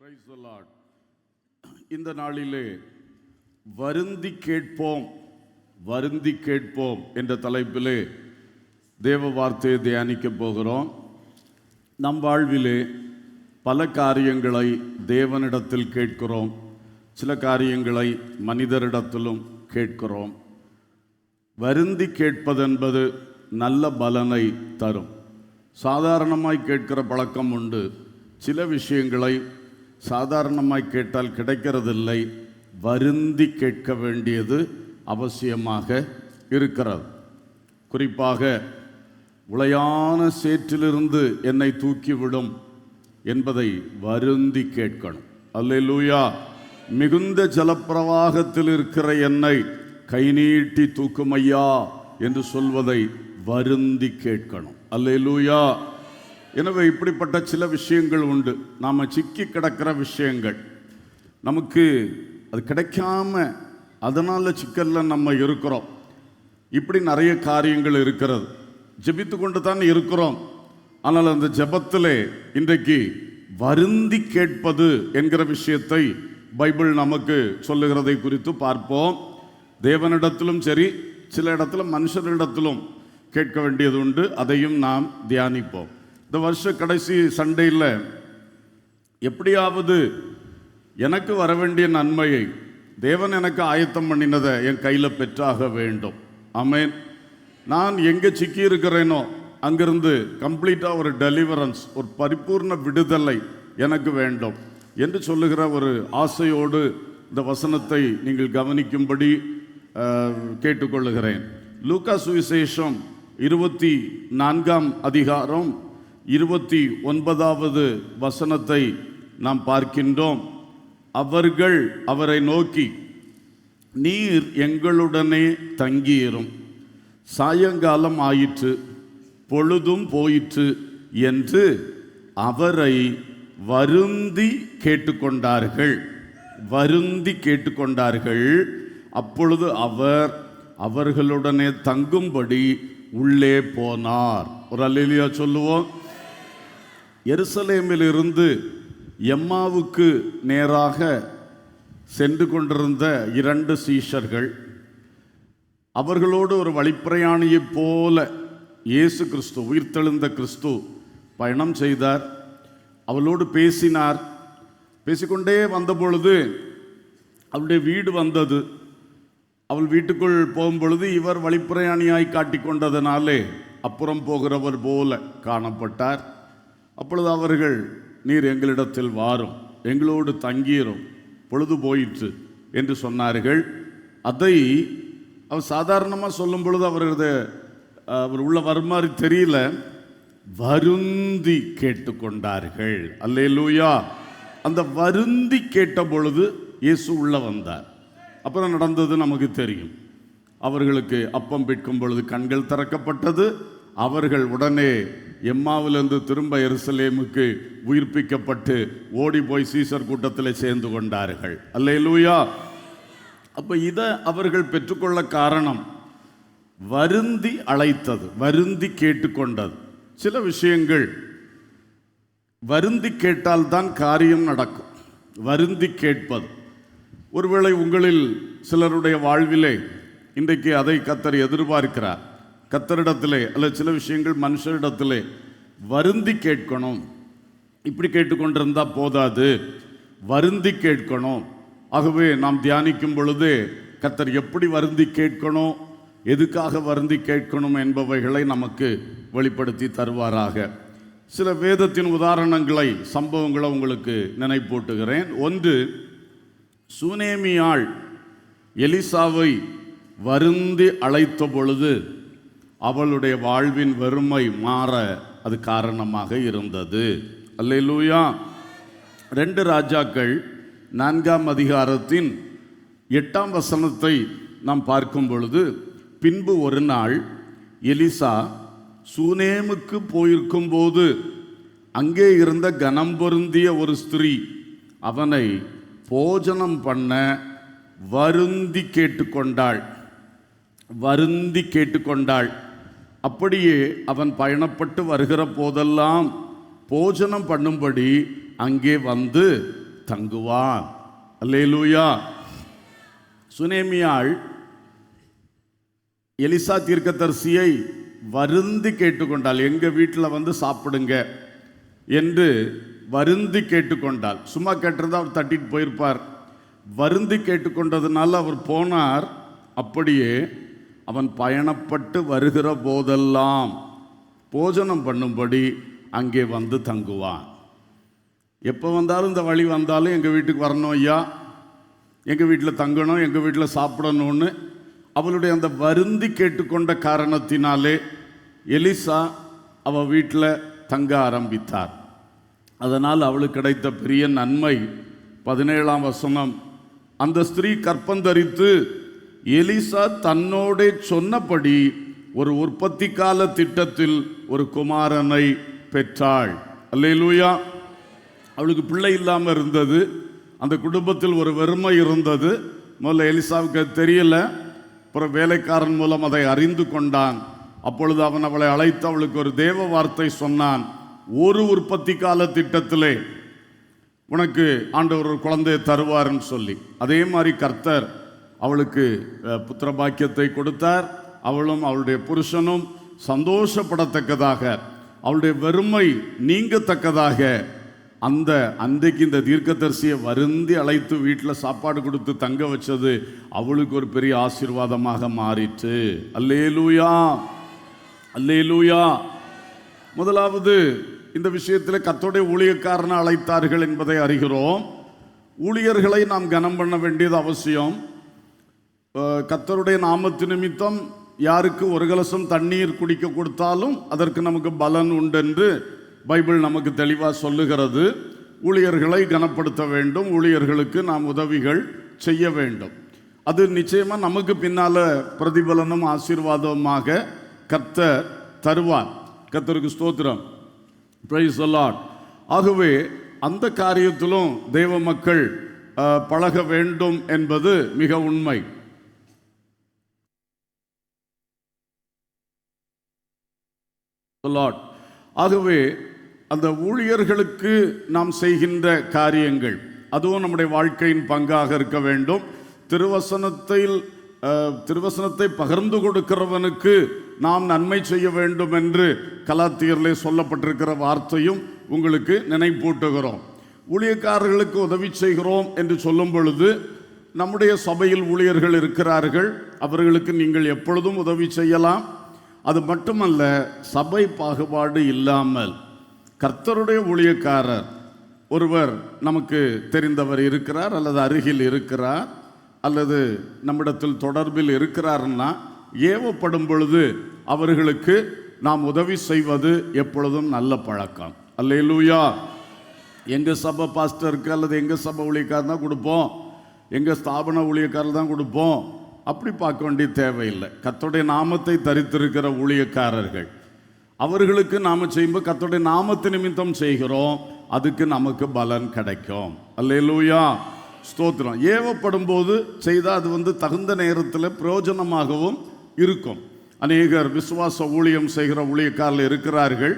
Praise the Lord. இந்த நாளிலே வருந்தி கேட்போம் என்ற தலைப்பிலே தேவ வார்த்தையை தியானிக்க போகிறோம். நம் வாழ்விலே பல காரியங்களை தேவனிடத்தில் கேட்கிறோம், சில காரியங்களை மனிதரிடத்திலும் கேட்கிறோம். வருந்தி கேட்பதென்பது நல்ல பலனை தரும். சாதாரணமாய் கேட்கிற பழக்கம் உண்டு. சில விஷயங்களை சாதாரணமாய் கேட்டால் கிடைக்கிறதில்லை. வருந்தி கேட்க வேண்டியது அவசியமாக இருக்கிறது. குறிப்பாக உளையான சேற்றிலிருந்து என்னை தூக்கிவிடும் என்பதை வருந்தி கேட்கணும். அல்லேலூயா. மிகுந்த ஜலப்பிரவாகத்தில் இருக்கிற என்னை கை நீட்டி தூக்குமையா என்று சொல்வதை வருந்தி கேட்கணும். அல்லேலூயா. எனவே இப்படிப்பட்ட சில விஷயங்கள் உண்டு. நாம் சிக்கி கிடக்கிற விஷயங்கள், நமக்கு அது கிடைக்காம அதனால் சிக்கலில் நம்ம இருக்கிறோம். இப்படி நிறைய காரியங்கள் இருக்கிறது. ஜெபித்து கொண்டு தான் இருக்கிறோம். ஆனால் அந்த ஜெபத்திலே இன்றைக்கு வருந்தி கேட்பது என்கிற விஷயத்தை பைபிள் நமக்கு சொல்லுகிறதை குறித்து பார்ப்போம். தேவனிடத்திலும் சரி, சில இடத்துல மனுஷரிடத்திலும் கேட்க வேண்டியது உண்டு. அதையும் நாம் தியானிப்போம். இந்த வருஷ கடைசி சண்டேயில் எப்படியாவது எனக்கு வர வேண்டிய நன்மையை தேவன் எனக்கு ஆயத்தம் பண்ணினதை என் கையில் பெற்றாக வேண்டும். ஆமென். நான் எங்கே சிக்கி இருக்கிறேனோ அங்கிருந்து கம்ப்ளீட்டாக ஒரு டெலிவரன்ஸ், ஒரு பரிபூர்ண விடுதலை எனக்கு வேண்டும் என்று சொல்லுகிற ஒரு ஆசையோடு இந்த வசனத்தை நீங்கள் கவனிக்கும்படி கேட்டுக்கொள்ளுகிறேன். லூக்கா சுவிசேஷம் 24 அதிகாரம் 29வது வசனத்தை நாம் பார்க்கின்றோம். அவர்கள் அவரை நோக்கி, நீர் எங்களுடனே தங்கியிரும், சாயங்காலம் ஆயிற்று, பொழுதும் போயிற்று என்று அவரை வருந்தி கேட்டுக்கொண்டார்கள். அப்பொழுது அவர் அவர்களுடனே தங்கும்படி உள்ளே போனார். ஒரு அல்லேலூயா சொல்லுவோம். எருசலேமில் இருந்து எம்மாவுக்கு நேராக சென்று கொண்டிருந்த 2 சீஷர்கள், அவர்களோடு ஒரு வழிப்பிரயாணியைப் போல இயேசு கிறிஸ்து, உயிர்த்தெழுந்த கிறிஸ்து பயணம் செய்தார். அவளோடு பேசினார். பேசிக்கொண்டே வந்த பொழுது அவளுடைய வீடு வந்தது. அவள் வீட்டுக்குள் போகும்பொழுது இவர் வழிப்பிரயாணியாய் காட்டிக்கொண்டதனாலே அப்புறம் போகிறவர் போல காணப்பட்டார். அப்பொழுது அவர்கள், நீர் எங்களிடத்தில் வாரும், எங்களோடு தங்கியிரும், பொழுது போயிற்று என்று சொன்னார்கள். அதை அவர் சாதாரணமாக சொல்லும் பொழுது அவர் உள்ள வர மாதிரி தெரியல. வருந்தி கேட்டுக்கொண்டார்கள். அல்லேலூயா. அந்த வருந்தி கேட்ட பொழுது இயேசு உள்ள வந்தார். அப்புறம் நடந்தது நமக்கு தெரியும். அவர்களுக்கு அப்பம் பிற்கும் பொழுது கண்கள் திறக்கப்பட்டது. அவர்கள் உடனே எம்மாவிலிருந்து திரும்ப எருசலேமுக்கு உயிர்ப்பிக்கப்பட்டு ஓடி போய் சீசர் கூட்டத்தில் சேர்ந்து கொண்டார்கள். அல்லேலூயா. அப்போ இதை அவர்கள் பெற்றுக்கொள்ள காரணம் வருந்தி அழைத்தது, வருந்தி கேட்டுக்கொண்டது. சில விஷயங்கள் வருந்தி கேட்டால்தான் காரியம் நடக்கும். வருந்தி கேட்பது. ஒருவேளை உங்களில் சிலருடைய வாழ்விலே இன்றைக்கு அதை கர்த்தர் எதிர்பார்க்கிறார். கர்த்தரிடத்திலே அல்ல சில விஷயங்கள் மனுஷரிடத்திலே வருந்தி கேட்கணும். இப்படி கேட்டுக்கொண்டிருந்தால் போதாது, வருந்தி கேட்கணும். ஆகவே நாம் தியானிக்கும் பொழுது கர்த்தர் எப்படி வருந்தி கேட்கணும், எதுக்காக வருந்தி கேட்கணும் என்பவைகளை நமக்கு வெளிப்படுத்தி தருவாராக. சில வேதத்தின் உதாரணங்களை, சம்பவங்களை உங்களுக்கு நினைப்பூட்டுகிறேன். ஒன்று, சூனேமியாள் எலிசாவை வருந்தி அழைத்த பொழுது அவளுடைய வாழ்வின் வெறுமை மாற அது காரணமாக இருந்தது. அல்லேலூயா. 2 ராஜாக்கள் 4 அதிகாரத்தின் 8 வசனத்தை நாம் பார்க்கும் பொழுது, பின்பு ஒரு நாள் எலிசா சூனேமுக்கு போயிருக்கும் போது அங்கே இருந்த கனம் பொருந்திய ஒரு ஸ்திரீ அவனை போஜனம் பண்ண வருந்தி கேட்டுக்கொண்டாள். அப்படியே அவன் பயணப்பட்டு வருகிற போதெல்லாம் போஜனம் பண்ணும்படி அங்கே வந்து தங்குவான். அல்லேலூயா. சுனேமியாள் எலிசா தீர்க்கதரிசியை வருந்தி கேட்டுக்கொண்டாள். எங்க வீட்டில் வந்து சாப்பிடுங்க என்று வருந்தி கேட்டுக்கொண்டாள். சும்மா கேட்டிருந்தா அவர் தட்டிட்டு போயிருப்பார். வருந்தி கேட்டுக்கொண்டதுனால அவர் போனார். அப்படியே அவன் பயணப்பட்டு வருகிற போதெல்லாம் போஜனம் பண்ணும்படி அங்கே வந்து தங்குவான். எப்போ வந்தாலும் இந்த வழி வந்தாலும் எங்கள் வீட்டுக்கு வரணும் ஐயா, எங்கள் வீட்டில் தங்கணும், எங்கள் வீட்டில் சாப்பிடணும்னு அவளுடைய அந்த வருந்தி கேட்டுக்கொண்ட காரணத்தினாலே எலிசா அவள் வீட்டில் தங்க ஆரம்பித்தார். அதனால் அவளுக்கு கிடைத்த பெரிய நன்மை 17ஆம் வசனம், அந்த ஸ்திரீ கற்பந்தரித்து எலிசா தன்னோடே சொன்னபடி ஒரு உற்பத்தி கால திட்டத்தில் ஒரு குமாரனை பெற்றாள். அல்லேலூயா. அவளுக்கு பிள்ளை இல்லாமல் இருந்தது. அந்த குடும்பத்தில் ஒரு வெறுமை இருந்தது. முதல்ல எலிசாவுக்கு தெரியல. அப்புறம் வேலைக்காரன் மூலம் அதை அறிந்து கொண்டான். அப்பொழுது அவன் அவளை அழைத்து அவளுக்கு ஒரு தேவ வார்த்தை சொன்னான். ஒரு உற்பத்தி கால திட்டத்திலே உனக்கு ஆண்டவர் ஒரு குழந்தையை தருவார்னு சொல்லி. அதே மாதிரி கர்த்தர் அவளுக்கு புத்திர பாக்கியத்தை கொடுத்தார். அவளும் அவளுடைய புருஷனும் சந்தோஷப்படத்தக்கதாக, அவளுடைய வெறுமை நீங்கத்தக்கதாக அன்றைக்கு இந்த தீர்க்கதரிசியை வருந்தி அழைத்து வீட்டில் சாப்பாடு கொடுத்து தங்க வச்சது அவளுக்கு ஒரு பெரிய ஆசீர்வாதமாக மாறிற்று. அல்லேலூயா, அல்லேலூயா. முதலாவது இந்த விஷயத்தில் கர்த்தருடைய ஊழியக்காரனை அழைத்தார்கள் என்பதை அறிகிறோம். ஊழியர்களை நாம் கனம் பண்ண வேண்டியது அவசியம். கர்த்தருடைய நாமத்து நிமித்தம் யாருக்கு ஒரு கலசம் தண்ணீர் குடிக்க கொடுத்தாலும் அதற்கு நமக்கு பலன் உண்டென்று பைபிள் நமக்கு தெளிவாக சொல்லுகிறது. ஊழியர்களை கனப்படுத்த வேண்டும், ஊழியர்களுக்கு நாம் உதவிகள் செய்ய வேண்டும். அது நிச்சயமாக நமக்கு பின்னால் பிரதிபலனும் ஆசீர்வாதமாக கர்த்தர் தருவார். கர்த்தருக்கு ஸ்தோத்திரம். Price the Lord. ஆகவே அந்த காரியத்திலும் தேவ மக்கள் பழக வேண்டும் என்பது மிக உண்மை. ஆகவே அந்த ஊழியர்களுக்கு நாம் செய்கின்ற காரியங்கள் அதுவும் நம்முடைய வாழ்க்கையின் பங்காக இருக்க வேண்டும். திருவசனத்தை பகிர்ந்து கொடுக்கிறவனுக்கு நாம் நன்மை செய்ய வேண்டும் என்று கலாத்தியரிலே சொல்லப்பட்டிருக்கிற வார்த்தையும் உங்களுக்கு நினைப்பூட்டுகிறோம். ஊழியக்காரர்களுக்கு உதவி செய்கிறோம் என்று சொல்லும் பொழுது நம்முடைய சபையில் ஊழியர்கள் இருக்கிறார்கள், அவர்களுக்கு நீங்கள் எப்பொழுதும் உதவி செய்யலாம். அது மட்டுமல்ல, சபை பாகுபாடு இல்லாமல் கர்த்தருடைய ஊழியக்காரர் ஒருவர் நமக்கு தெரிந்தவர் இருக்கிறார், அல்லது அருகில் இருக்கிறார், அல்லது நம்மிடத்தில் தொடர்பில் இருக்கிறார்னா ஏவப்படும் பொழுது அவர்களுக்கு நாம் உதவி செய்வது எப்பொழுதும் நல்ல பழக்கம். அல்லேலூயா. எங்கள் சபை பாஸ்டருக்கு அல்லது எங்கள் சபை ஊழியக்காரர் தான் கொடுப்போம், எங்கள் ஸ்தாபன ஊழியக்காரர் தான் கொடுப்போம், அப்படி பார்க்க வேண்டிய தேவையில்லை. கர்த்தருடைய நாமத்தை தரித்திருக்கிற ஊழியக்காரர்கள் அவர்களுக்கு நாம் செய்யும்போது கர்த்தருடைய நாமத்து நிமித்தம் செய்கிறோம், அதுக்கு நமக்கு பலன் கிடைக்கும். அல்லேலூயா, ஸ்தோத்திரம். ஏவப்படும் போது செய்தால் அது தகுந்த நேரத்தில் பிரயோஜனமாகவும் இருக்கும். அநேகர் விசுவாச ஊழியம் செய்கிற ஊழியக்காரர்கள் இருக்கிறார்கள்,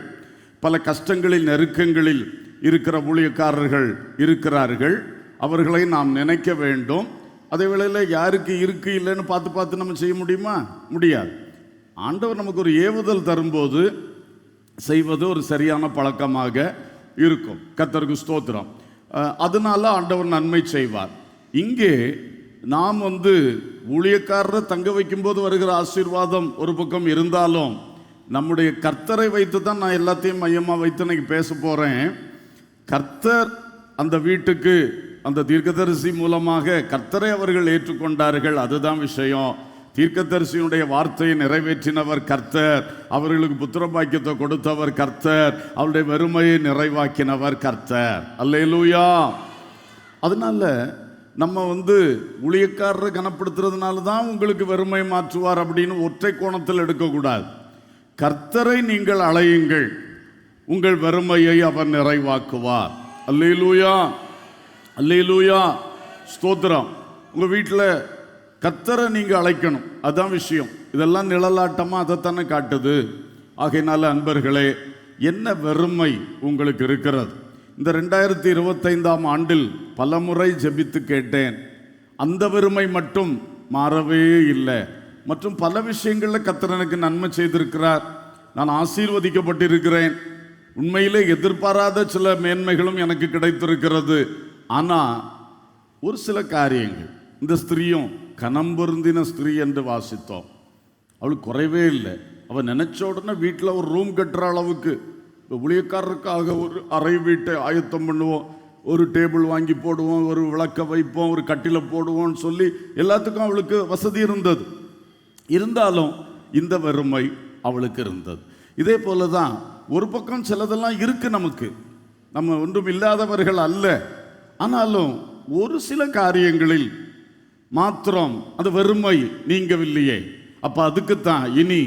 பல கஷ்டங்களில் நெருக்கங்களில் இருக்கிற ஊழியக்காரர்கள் இருக்கிறார்கள். அவர்களை நாம் நினைக்க வேண்டும். அதே வேளையில் யாருக்கு இருக்கு இல்லைன்னு பார்த்து நம்ம செய்ய முடியுமா? முடியாது. ஆண்டவர் நமக்கு ஒரு ஏவுதல் தரும்போது செய்வது ஒரு சரியான பழக்கமாக இருக்கும். கர்த்தருக்கு ஸ்தோத்திரம். அதனால ஆண்டவர் நன்மை செய்வார். இங்கே நாம் ஊழியக்காரரை தங்க வைக்கும்போது வருகிற ஆசீர்வாதம் ஒரு பக்கம் இருந்தாலும் நம்முடைய கர்த்தரை வைத்து தான் நான் எல்லாத்தையும் மையமாக வைத்து இன்னைக்கு பேச போகிறேன். கர்த்தர் அந்த வீட்டுக்கு அந்த தீர்க்கதரிசி மூலமாக கர்த்தரை அவர்கள் ஏற்றுக்கொண்டார்கள், அதுதான் விஷயம். தீர்க்கதரிசியுடைய வார்த்தையை நிறைவேற்றினவர் கர்த்தர், அவர்களுக்கு புத்திர பாக்கியத்தை கொடுத்தவர் கர்த்தர், அவருடைய வெறுமையை நிறைவாக்கினவர் கர்த்தர். அல்லேலூயா. அதனால நம்ம ஊழியக்காரரை கனப்படுத்துறதுனால தான் உங்களுக்கு வெறுமை மாற்றுவார் அப்படின்னு ஒற்றை கோணத்தில் எடுக்கக்கூடாது. கர்த்தரை நீங்கள் அழையுங்கள், உங்கள் வெறுமையை அவர் நிறைவாக்குவார். அல்லேலூயா, அல்லேலூயா, ஸ்தோத்திரம். உங்கள் வீட்டில் கர்த்தரை நீங்கள் அழைக்கணும், அதுதான் விஷயம். இதெல்லாம் நிழலாட்டமாக அதைத்தானே காட்டுது. ஆகையினால அன்பர்களே, என்ன வெறுமை உங்களுக்கு இருக்கிறது? இந்த 2025ஆம் ஆண்டில் பலமுறை ஜெபித்து கேட்டேன். அந்த வெறுமை மட்டும் மாறவே இல்லை. மற்றும் பல விஷயங்களில் கர்த்தர் எனக்கு நன்மை செய்திருக்கிறார். நான் ஆசீர்வதிக்கப்பட்டிருக்கிறேன். உண்மையிலே எதிர்பாராத சில மேன்மைகளும் எனக்கு கிடைத்திருக்கிறது. ஆனால் ஒரு சில காரியங்கள், இந்த ஸ்திரீயும் கனம் பொருந்தின ஸ்திரீ என்று வாசித்தோம். அவளுக்கு குறைவே இல்லை. அவள் நினைச்ச உடனே வீட்டில் ஒரு ரூம் கட்டுற அளவுக்கு, ஊழியக்காரருக்காக ஒரு அறை வீட்டை ஆயத்தம் பண்ணுவோம், ஒரு டேபிள் வாங்கி போடுவோம், ஒரு விளக்க வைப்போம், ஒரு கட்டில போடுவோம்னு சொல்லி எல்லாத்துக்கும் அவளுக்கு வசதி இருந்தது. இருந்தாலும் இந்த வறுமை அவளுக்கு இருந்தது. இதே போல தான் ஒரு பக்கம் சிலதெல்லாம் இருக்கு நமக்கு, நம்ம ஒன்றும் இல்லாதவர்கள் அல்ல. ஆனாலும் ஒரு சில காரியங்களில் மாத்திரம் அந்த வறுமை நீங்கவில்லையே. அப்ப அதுக்குத்தான் இனி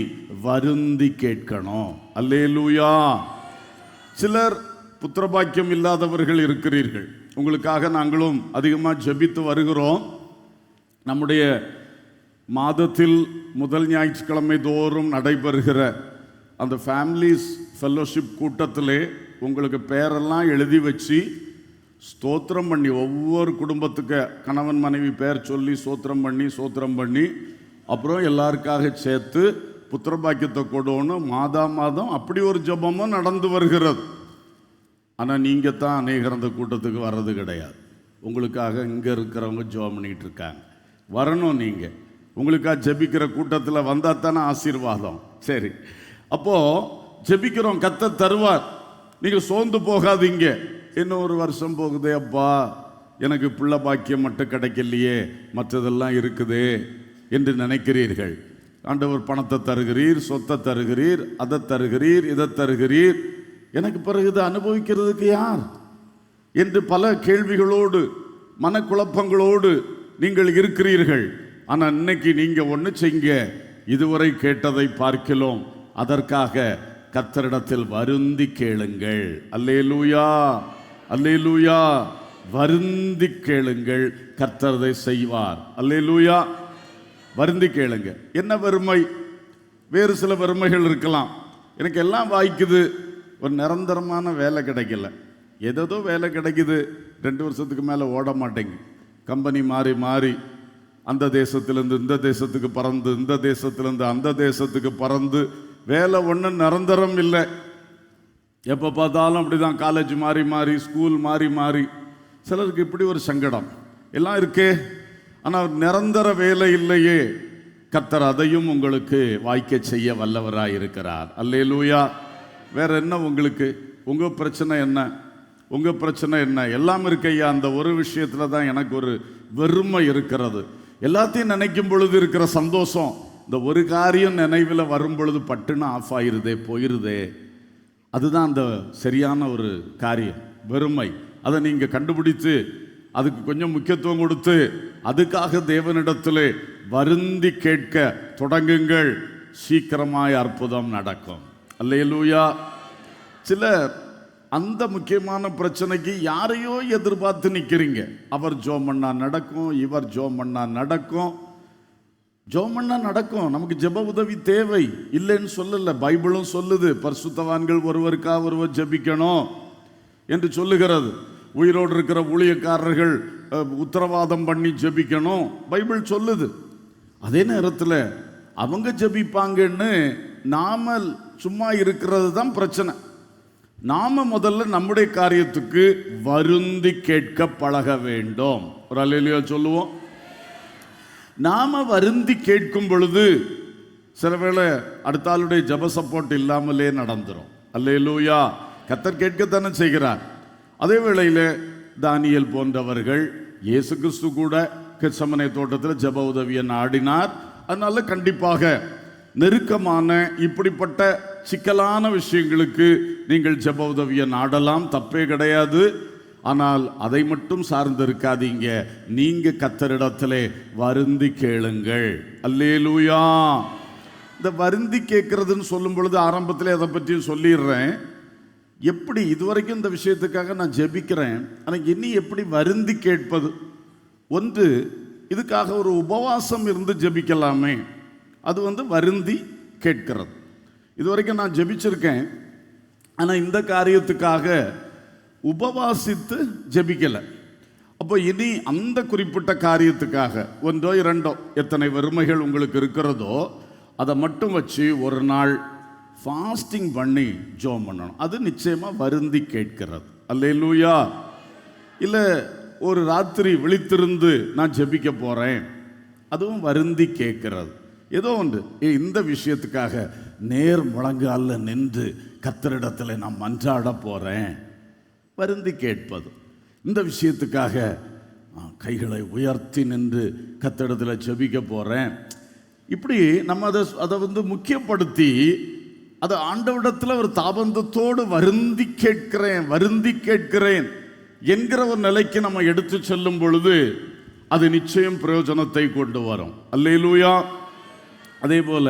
வருந்தி கேட்கணும். அல்லேலூயா. சிலர் புத்திரபாக்கியம் இல்லாதவர்கள் இருக்கிறீர்கள். உங்களுக்காக நாங்களும் அதிகமாக ஜெபித்து வருகிறோம். நம்முடைய மாதத்தில் முதல் ஞாயிற்றுக்கிழமை தோறும் நடைபெறுகிற அந்த ஃபேமிலிஸ் ஃபெல்லோஷிப் கூட்டத்திலே உங்களுக்கு பேரெல்லாம் எழுதி வச்சு ஸ்தோத்திரம் பண்ணி, ஒவ்வொரு குடும்பத்துக்கு கணவன் மனைவி பேர் சொல்லி ஸ்தோத்திரம் பண்ணி அப்புறம் எல்லாருக்காக சேர்த்து புத்திரபாக்கியத்தை கொடுன்னு மாதம் அப்படி ஒரு ஜெபமும் நடந்து வருகிறது. ஆனால் நீங்கள் தான் அநேகர் அந்த கூட்டத்துக்கு வர்றது கிடையாது. உங்களுக்காக இங்கே இருக்கிறவங்க ஜெபம் பண்ணிகிட்டு இருக்காங்க. வரணும். நீங்கள் உங்களுக்காக ஜெபிக்கிற கூட்டத்தில் வந்தால் தானே ஆசீர்வாதம். சரி, அப்போது ஜெபிக்கிறோம், கர்த்தர் தருவார். நீங்கள் சோர்ந்து போகாதீங்க. இன்னும் ஒரு வருஷம் போகுதே, அப்பா எனக்கு பிள்ளை பாக்கியம் மட்டும் கிடைக்கலையே, மற்றதெல்லாம் இருக்குதே என்று நினைக்கிறீர்கள். ஆண்டவர் பணத்தை தருகிறீர், சொத்தை தருகிறீர், அதை தருகிறீர், இதை தருகிறீர். எனக்கு பிறகு இதை அனுபவிக்கிறதுக்கு யார் என்று பல கேள்விகளோடு மனக்குழப்பங்களோடு நீங்கள் இருக்கிறீர்கள். ஆனால் இன்னைக்கு நீங்க ஒன்று செய்யுங்க. இதுவரை கேட்டதை பார்க்கிறோம், அதற்காக கர்த்தரிடத்தில் வருந்தி கேளுங்கள். அல்லேலூயா, அல்லேலூயா. வருந்தி கேளுங்கள், கர்த்தர் அதை செய்வார். அல்லேலூயா. வருந்தி கேளுங்க. என்ன வறுமை? வேறு சில வறுமைகள் இருக்கலாம். எனக்கு எல்லாம் வாய்க்குது, ஒரு நிரந்தரமான வேலை கிடைக்கல, ஏதோ வேலை கிடைக்குது, 2 வருஷத்துக்கு மேலே ஓட மாட்டேங்க. கம்பெனி மாறி மாறி அந்த தேசத்திலேருந்து இந்த தேசத்துக்கு பறந்து, இந்த தேசத்திலேருந்து அந்த தேசத்துக்கு பறந்து, வேலை ஒன்றும் நிரந்தரம் இல்லை. எப்போ பார்த்தாலும் அப்படி தான். காலேஜ் மாறி மாறி, ஸ்கூல் மாறி மாறி. சிலருக்கு இப்படி ஒரு சங்கடம் எல்லாம் இருக்கே. ஆனால் நிரந்தர வேலை இல்லையே. கர்த்தர் அதையும் உங்களுக்கு வாய்க்க செய்ய வல்லவராக இருக்கிறார். அல்லேலூயா. வேற என்ன உங்களுக்கு? உங்கள் பிரச்சனை என்ன? உங்கள் பிரச்சனை என்ன? எல்லாம் இருக்கையா. அந்த ஒரு விஷயத்தில் தான் எனக்கு ஒரு வெறுமை இருக்கிறது. எல்லாத்தையும் நினைக்கும் பொழுது இருக்கிற சந்தோஷம், இந்த ஒரு காரியம் நினைவில் வரும் பொழுது பட்டுன்னு ஆஃப் ஆயிருதே, போயிருதே. அதுதான் அந்த சரியான ஒரு காரியம், வெறுமை. அதை நீங்கள் கண்டுபிடித்து அதுக்கு கொஞ்சம் முக்கியத்துவம் கொடுத்து அதுக்காக தேவனிடத்திலே வருந்தி கேட்க தொடங்குங்கள். சீக்கிரமாய் அற்புதம் நடக்கும். அல்லேலூயா. சிலர் அந்த முக்கியமான பிரச்சனைக்கு யாரையோ எதிர்பார்த்து நிற்கிறீங்க. அவர் ஜோம் பண்ணா நடக்கும், இவர் ஜோம் பண்ணா நடக்கும். ஜோம் பண்ணா நடக்கும். நமக்கு ஜெப உதவி தேவை, இல்லைன்னு சொல்லல. பைபிளும் சொல்லுது, பரிசுத்தவான்கள் ஒருவருக்காக ஒருவர் ஜெபிக்கணும் என்று சொல்லுகிறது. உயிரோடு இருக்கிற ஊழியக்காரர்கள் உத்தரவாதம் பண்ணி ஜெபிக்கணும், பைபிள் சொல்லுது. அதே நேரத்தில் அவங்க ஜெபிப்பாங்கன்னு நாம சும்மா இருக்கிறது தான் பிரச்சனை. நாம முதல்ல நம்முடைய காரியத்துக்கு வருந்தி கேட்க பழக வேண்டும். ஒரு அல்லேலூயா சொல்லுவோம். நாம வருந்தி கேட்கும் பொழுது சில வேளை அடுத்த ஆளுடைய ஜெப சப்போர்ட் இல்லாமலே நடந்துரும். அல்லேலூயா. கர்த்தர் கேட்கத்தானே செய்கிறார். அதே வேளையில் தானியேல் போன்றவர்கள், இயேசு கிறிஸ்து கூட கெத்சமனே தோட்டத்தில் ஜெப உதவியை நாடினார். அதனால கண்டிப்பாக நெருக்கமான இப்படிப்பட்ட சிக்கலான விஷயங்களுக்கு நீங்கள் ஜெப உதவியை நாடலாம், தப்பே கிடையாது. ஆனால் அதை மட்டும் சார்ந்து இருக்காதீங்க. நீங்க கர்த்தரிடத்திலே வருந்தி கேளுங்கள். அல்லேலூயா. இந்த வருந்தி கேட்கறதுன்னு சொல்லும் பொழுது ஆரம்பத்திலே அதை பற்றி சொல்லிடுறேன். எப்படி இதுவரைக்கும் இந்த விஷயத்துக்காக நான் ஜெபிக்கிறேன், ஆனால் இனி எப்படி வருந்தி கேட்பது? ஒன்று, இதுக்காக ஒரு உபவாசம் இருந்து ஜெபிக்கலாமே. அது வருந்தி கேட்கிறது. இதுவரைக்கும் நான் ஜெபிச்சிருக்கேன். ஆனால் இந்த காரியத்துக்காக உபவாசித்து ஜெபிக்கலை. அப்போ இனி அந்த குறிப்பிட்ட காரியத்துக்காக ஒன்றோ இரண்டோ எத்தனை வறுமைகள் உங்களுக்கு இருக்கிறதோ அதை மட்டும் வச்சு ஒரு நாள் ஃபாஸ்டிங் பண்ணி ஜெபம் பண்ணணும். அது நிச்சயமாக வருந்தி கேட்கிறது. அல்லேலூயா. இல்லை ஒரு ராத்திரி விழித்திருந்து நான் ஜெபிக்க போகிறேன், அதுவும் வருந்தி கேட்கிறது. ஏதோ ஒன்று இந்த விஷயத்துக்காக நேர் முழங்கால நின்று கர்த்தரிடத்தில் நான் மன்றாட போகிறேன், வருந்தி கேட்பது. இந்த விஷயத்துக்காக கைகளை உயர்த்தி நின்று கர்த்தரிடத்தில் ஜெபிக்க போகிறேன், இப்படி நம்ம அதை முக்கியப்படுத்தி அதை ஆண்டவரிடத்தில் ஒரு தாபந்தத்தோடு வருந்தி கேட்கிறேன் என்கிற ஒரு நிலைக்கு நம்ம எடுத்து செல்லும் பொழுது அது நிச்சயம் பிரயோஜனத்தை கொண்டு வரும். அல்லேலூயா. அதே போல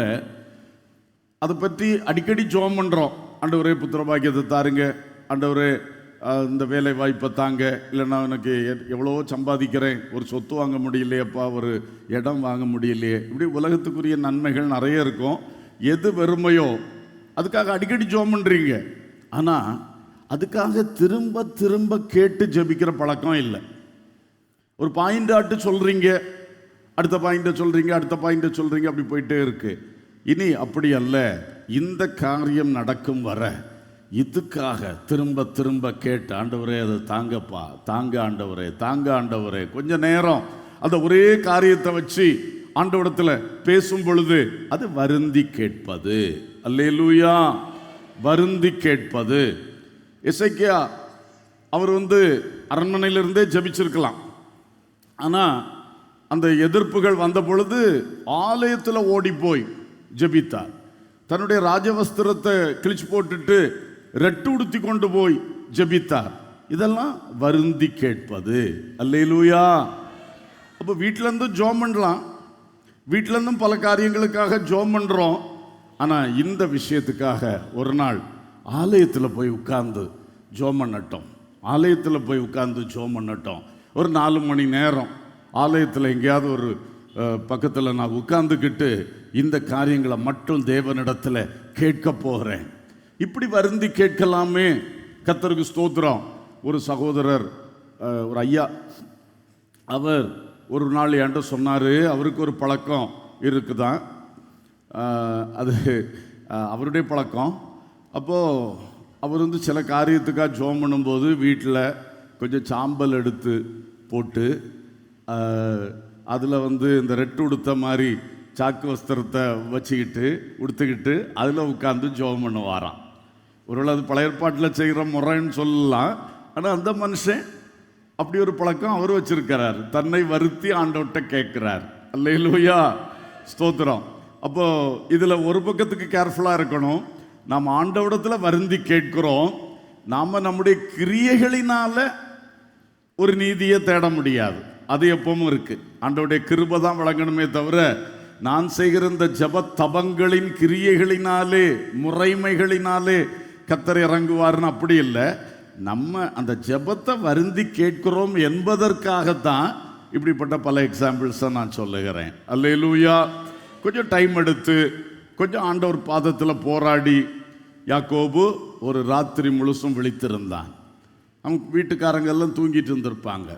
அதை பற்றி அடிக்கடி ஜெபம் பண்ணுறோம். ஆண்டவரே புத்திர பாக்கியத்தை தாருங்க, ஆண்டவரே இந்த வேலை வாய்ப்பை தாங்க, இல்லைன்னா எனக்கு எவ்வளோ சம்பாதிக்கிறேன், ஒரு சொத்து வாங்க முடியலையப்பா, ஒரு இடம் வாங்க முடியலையே, இப்படி உலகத்துக்குரிய நன்மைகள் நிறைய இருக்கும். எது வெறுமையோ அதுக்காக அடிக்கடி ஜெபம் பண்ணுறீங்க. ஆனால் அதுக்காக திரும்ப திரும்ப கேட்டு ஜெபிக்கிற பழக்கம் இல்லை. ஒரு பாயிண்ட் ஆட்டு சொல்கிறீங்க, அடுத்த பாயிண்ட்டை சொல்கிறீங்க, அடுத்த பாயிண்ட்டை சொல்கிறீங்க, அப்படி போயிட்டே இருக்கு. இனி அப்படி அல்ல. இந்த காரியம் நடக்கும் வர இதுக்காக திரும்ப திரும்ப கேட்டு, ஆண்டவரே அதை தாங்கப்பா, தாங்க ஆண்டவரே, தாங்க ஆண்டவரே. கொஞ்ச நேரம் அந்த ஒரே காரியத்தை வச்சு ஆண்டவரிடத்தில் பேசும் பொழுது அது வருந்தி கேட்பது. அல்லேலூயா. வருந்தி கேட்பது. எசேக்கியா அவர் அரண்மனையிலிருந்தே ஜெபிச்சிருக்கலாம். ஆனால் அந்த எதிர்ப்புகள் வந்த பொழுது ஆலயத்தில் ஓடி போய் ஜெபித்தார். தன்னுடைய ராஜவஸ்திரத்தை கிழிச்சு போட்டுட்டு ரெட்டு உடுத்தி கொண்டு போய் ஜெபித்தார். இதெல்லாம் வருந்தி கேட்பது. அல்லேலூயா. அப்போ வீட்டிலேருந்தும் ஜெபம் பண்ணலாம், வீட்டிலேருந்தும் பல காரியங்களுக்காக ஜெபம் பண்ணுறோம். ஆனால் இந்த விஷயத்துக்காக ஒரு நாள் ஆலயத்தில் போய் உட்கார்ந்து ஜெபம் பண்ணட்டும், ஆலயத்தில் போய் உட்கார்ந்து ஜெபம் பண்ணட்டும். ஒரு 4 மணி நேரம் ஆலயத்தில் எங்கேயாவது ஒரு பக்கத்தில் நான் உட்கார்ந்துக்கிட்டு இந்த காரியங்களை மட்டும் தேவனிடத்தில் கேட்க போகிறேன். இப்படி வருந்தி கேட்கலாமே. கர்த்தருக்கு ஸ்தோத்திரம். ஒரு சகோதரர், ஒரு ஐயா, அவர் ஒரு நாள் என்கிட்ட சொன்னார், அவருக்கு ஒரு பழக்கம் இருக்குதான், அது அவருடைய பழக்கம். அப்போது அவர் சில காரியத்துக்காக ஜெபம் பண்ணும்போது வீட்டில் கொஞ்சம் சாம்பல் எடுத்து போட்டு அதில் இந்த ரெட்டு உடுத்த மாதிரி சாக்கு வஸ்திரத்தை வச்சுக்கிட்டு உடுத்துக்கிட்டு அதில் உட்காந்து ஜெபம் பண்ணுவாராம். ஒருவேளை அது பழைய ஏற்பாட்டில் செய்கிற முறைன்னு சொல்லலாம். ஆனால் அந்த மனுஷன் அப்படி ஒரு பழக்கம் அவர் வச்சிருக்கிறார். தன்னை வருத்தி ஆண்டவர்கிட்ட கேட்கிறார். அல்லேலூயா. ஸ்தோத்திரம். அப்போது இதில் ஒரு பக்கத்துக்கு கேர்ஃபுல்லாக இருக்கணும். நாம் ஆண்டவரிடத்தில் வருந்தி கேட்கிறோம். நாம் நம்முடைய கிரியைகளினால ஒரு நீதியை தேட முடியாது. அது எப்பவும் இருக்கு. ஆண்டவருடைய கிருபை தான் வழங்கணுமே தவிர நான் செய்கிற இந்த ஜப தபங்களின் கிரியைகளினாலே முறைமைகளினாலே கர்த்தர் இறங்குவார்னு அப்படி இல்லை. நம்ம அந்த ஜபத்தை வருந்தி கேட்கிறோம் என்பதற்காகத்தான் இப்படிப்பட்ட பல எக்ஸாம்பிள்ஸை நான் சொல்லுகிறேன். அல்லேலூயா. கொஞ்சம் டைம் எடுத்து கொஞ்சம் ஆண்டவர் பாதத்தில் போராடி, யாக்கோபு ஒரு ராத்திரி முழுசும் விழித்திருந்தான். அவங்க வீட்டுக்காரங்கெல்லாம் தூங்கிட்டு இருந்திருப்பாங்க,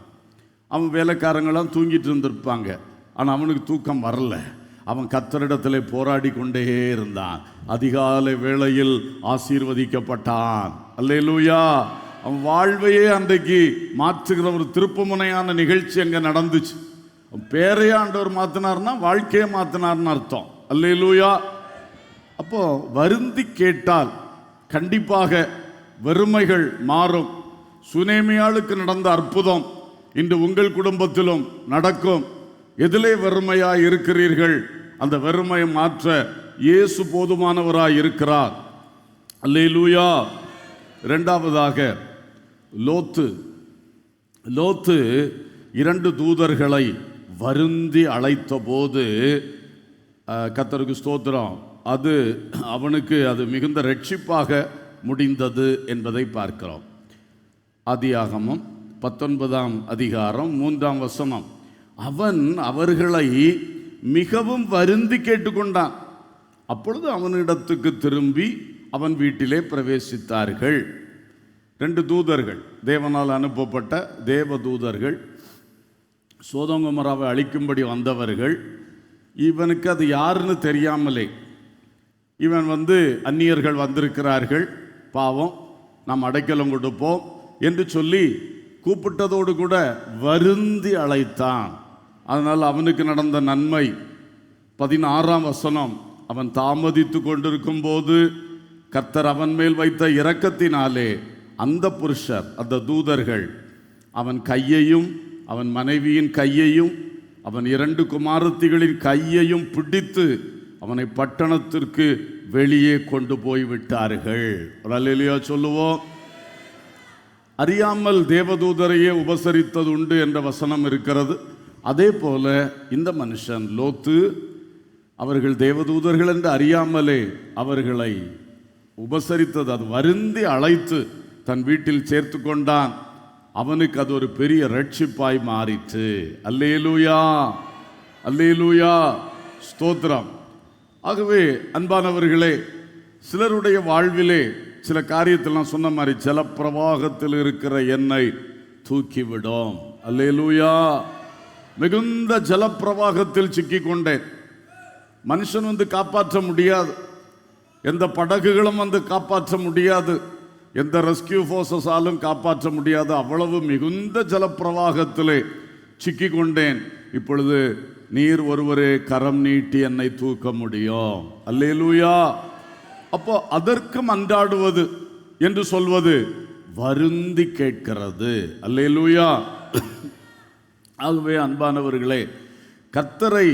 அவன் வேலைக்காரங்களாம் தூங்கிட்டு இருந்திருப்பாங்க. ஆனால் அவனுக்கு தூக்கம் வரல. அவன் கர்த்தரிடத்தில் போராடி கொண்டே இருந்தான். அதிகாலை வேளையில் ஆசீர்வதிக்கப்பட்டான். அல்லேலூயா. அவன் வாழ்வையே அன்றைக்கு மாற்றுகிற ஒரு திருப்புமுனையான நிகழ்ச்சி அங்கே நடந்துச்சு. பேரையே ஆண்டவர் மாற்றினார்னா வாழ்க்கையை மாற்றினார்னு அர்த்தம். அல்லேலூயா. அப்போ வருந்தி கேட்டால் கண்டிப்பாக வறுமைகள் மாறும். சுனேமியாளுக்கு நடந்த அற்புதம் இன்று உங்கள் குடும்பத்திலும் நடக்கும். எதிலே வறுமையாய் இருக்கிறீர்கள், அந்த வறுமையை மாற்ற இயேசு போதுமானவராய் இருக்கிறார். அல்லேலூயா. இரண்டாவதாக லோத்து 2 தூதர்களை வருந்தி அழைத்த போது கர்த்தருக்கு ஸ்தோத்திரம், அது அவனுக்கு அது மிகுந்த ரட்சிப்பாக முடிந்தது என்பதை பார்க்கிறோம். ஆதியாகமம் 19ஆம் அதிகாரம் 3ஆம் வசனம். அவன் அவர்களை மிகவும் வருந்தி கேட்டுக்கொண்டான். அப்பொழுது அவனிடத்துக்கு திரும்பி அவன் வீட்டிலே பிரவேசித்தார்கள். 2 தூதர்கள், தேவனால் அனுப்பப்பட்ட தேவ தூதர்கள், சோதோம் கொமோராவை அழிக்கும்படி வந்தவர்கள். இவனுக்கு அது யாருன்னு தெரியாமலே இவன் அந்நியர்கள் வந்திருக்கிறார்கள், பாவம், நாம் அடைக்கலம் கொடுப்போம் என்று சொல்லி கூப்பிட்டதோடு கூட வருந்தி அழைத்தான். அதனால் அவனுக்கு நடந்த நன்மை 16ஆம் வசனம், அவன் தாமதித்து கொண்டிருக்கும் போது கர்த்தர் அவன் மேல் வைத்த இரக்கத்தினாலே அந்த புருஷர், அந்த தூதர்கள், அவன் கையையும் அவன் மனைவியின் கையையும் அவன் 2 குமாரத்திகளின் கையையும் பிடித்து அவனை பட்டணத்திற்கு வெளியே கொண்டு போய் விட்டார்கள். அல்லேலூயா சொல்லுவோம். அறியாமல் தேவதூதரையே உபசரித்தது உண்டு என்ற வசனம் இருக்கிறது. அதே போல இந்த மனுஷன் லோத்து, அவர்கள் தேவதூதர்கள் என்று அறியாமலே அவர்களை உபசரித்தது, அது வருந்தி அழைத்து தன் வீட்டில் சேர்த்து கொண்டான். அவனுக்கு அது ஒரு பெரிய ரட்சிப்பாய் மாறிற்று. அல்லேலூயா, அல்லேலூயா, ஸ்தோத்திரம். ஆகவே அன்பானவர்களே, சிலருடைய வாழ்விலே சில காரியத்தெல்லாம் சொன்ன மாதிரி ஜலப்பிரவாகத்தில் இருக்கிற எண்ணெய் தூக்கிவிடும். அல்லேலூயா. மிகுந்த ஜலப்பிரவாகத்தில் சிக்கிக்கொண்டேன். மனுஷன் காப்பாற்ற முடியாது, எந்த படகுகளும் காப்பாற்ற முடியாது, எந்த ரெஸ்கியூ ஃபோர்ஸஸாலும் காப்பாற்ற முடியாது. அவ்வளவு மிகுந்த ஜலப்பிரவாகத்திலே சிக்கிக்கொண்டேன். இப்பொழுது நீர் ஒருவரே கரம் நீட்டி என்னை தூக்க முடியும். அல்லேலூயா. அப்போ அதற்கு மன்றாடுவது என்று சொல்வது வருந்தி கேட்கிறது. அல்லேலூயா. ஆகவே அன்பானவர்களே, கர்த்தரை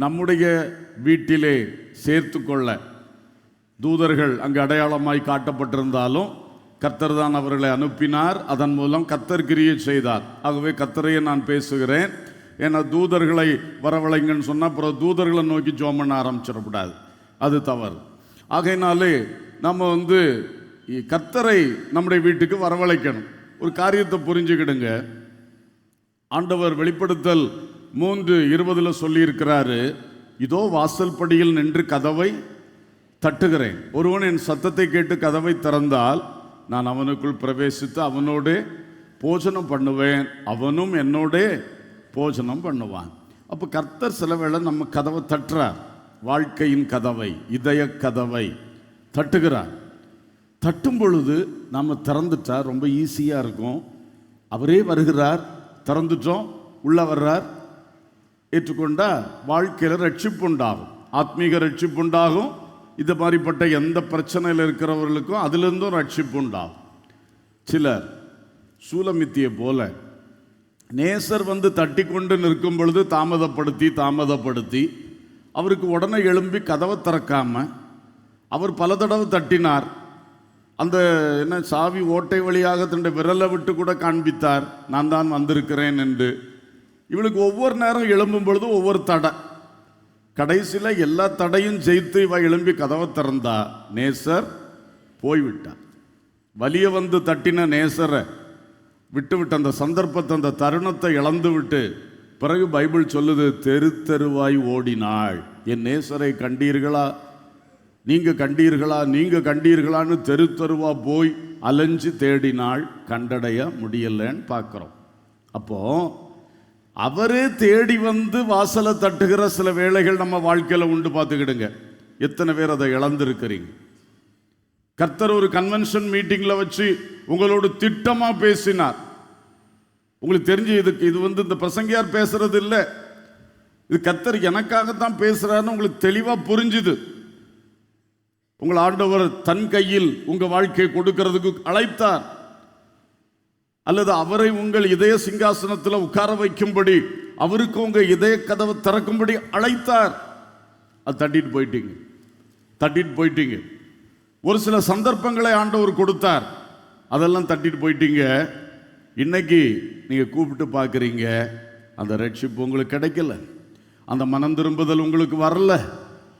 நம்முடைய வீட்டிலே சேர்த்து கொள்ள தூதர்கள் அங்கு அடையாளமாய் காட்டப்பட்டிருந்தாலும் கர்த்தர் தான் அவர்களை அனுப்பினார். அதன் மூலம் கர்த்தர் கிரியை செய்தார். ஆகவே கர்த்தரையே நான் பேசுகிறேன். ஏன்னா தூதர்களை வரவழைங்கன்னு சொன்னால் அப்புறம் தூதர்களை நோக்கி ஜெபம் பண்ண ஆரம்பிச்சிடக்கூடாது, அது தவறு. ஆகையினாலே நம்ம கர்த்தரை நம்முடைய வீட்டுக்கு வரவழைக்கணும். ஒரு காரியத்தை புரிஞ்சுக்கிடுங்க. ஆண்டவர் வெளிப்படுத்தல் 3:20 சொல்லியிருக்கிறாரு, இதோ வாசல் படியில் நின்று கதவை தட்டுகிறேன். ஒருவன் என் சத்தத்தை கேட்டு கதவை திறந்தால் நான் அவனுக்குள் பிரவேசித்து அவனோடே போஜனம் பண்ணுவேன், அவனும் என்னோடே போஜனம் பண்ணுவான். அப்போ கர்த்தர் சில வேளை நம்ம கதவை தட்டுறார். வாழ்க்கையின் கதவை, இதய கதவை தட்டுகிறார். தட்டும் பொழுது நாம் திறந்துட்டா ரொம்ப ஈஸியாக இருக்கும். அவரே வருகிறார், திறந்துட்டோம், உள்ள வர்றார், ஏற்றுக்கொண்டா வாழ்க்கையில் ரட்சிப்பு உண்டாகும், ஆத்மீக ரட்சிப்பு உண்டாகும். இது மாதிரிப்பட்ட எந்த பிரச்சனையில் இருக்கிறவர்களுக்கும் அதிலிருந்தும் ரட்சிப்பு உண்டாகும். சிலர் சூலமித்தியை போல நேசர் தட்டி கொண்டு நிற்கும் பொழுது தாமதப்படுத்தி அவருக்கு உடனே எழும்பி கதவை திறக்காம அவர் பல தடவை தட்டினார். அந்த சாவி ஓட்டை வழியாக தன்னுடைய விரலை விட்டு கூட காண்பித்தார், நான் தான் வந்திருக்கிறேன் என்று. இவளுக்கு ஒவ்வொரு நேரம் எழும்பும் பொழுது ஒவ்வொரு தடை. கடைசியில் எல்லா தடையும் ஜெயித்து இவ எழும்பி கதவை திறந்தா நேசர் போய்விட்டார். வலிய தட்டின நேசரை விட்டுவிட்டு அந்த சந்தர்ப்பத்தை, அந்த தருணத்தை இழந்து விட்டு பிறகு பைபிள் சொல்லுது, தெரு தெருவாய் ஓடினாள். என் நேசரை கண்டீர்களா, நீங்க கண்டீர்களான்னு தெரு தெருவா போய் அலைஞ்சு தேடினாள், கண்டடைய முடியலன்னு பார்க்குறோம். அப்போ அவரே தேடி வாசலை தட்டுகிற சில வேளைகள் நம்ம வாழ்க்கையில் உண்டு. பார்த்துக்கிடுங்க, எத்தனை பேர் அதை இழந்திருக்கிறீங்க. கர்த்தர் ஒரு கன்வென்ஷன் மீட்டிங்கில் வச்சு உங்களோட திட்டமாக பேசினார். உங்களுக்கு தெரிஞ்சு இது இந்த பிரசங்கியார் பேசுறது இல்லை, இது கர்த்தர் எனக்காகத்தான் பேசுறாருன்னு உங்களுக்கு தெளிவாக புரிஞ்சுது. உங்கள் ஆண்டவர் தன் கையில் உங்கள் வாழ்க்கையை கொடுக்கிறதுக்கு அழைத்தார், அல்லது அவரை உங்கள் இதய சிங்காசனத்தில் உட்கார வைக்கும்படி, அவருக்கு உங்க இதய கதவை திறக்கும்படி அழைத்தார். அது தட்டிட்டு போயிட்டீங்க. ஒரு சில சந்தர்ப்பங்களை ஆண்டவர் கொடுத்தார், அதெல்லாம் தட்டிட்டு போயிட்டீங்க. இன்னைக்கு நீங்க கூப்பிட்டு பார்க்குறீங்க, அந்த ரட்சிப்பு உங்களுக்கு கிடைக்கல, அந்த மனம் திரும்புதல் உங்களுக்கு வரல,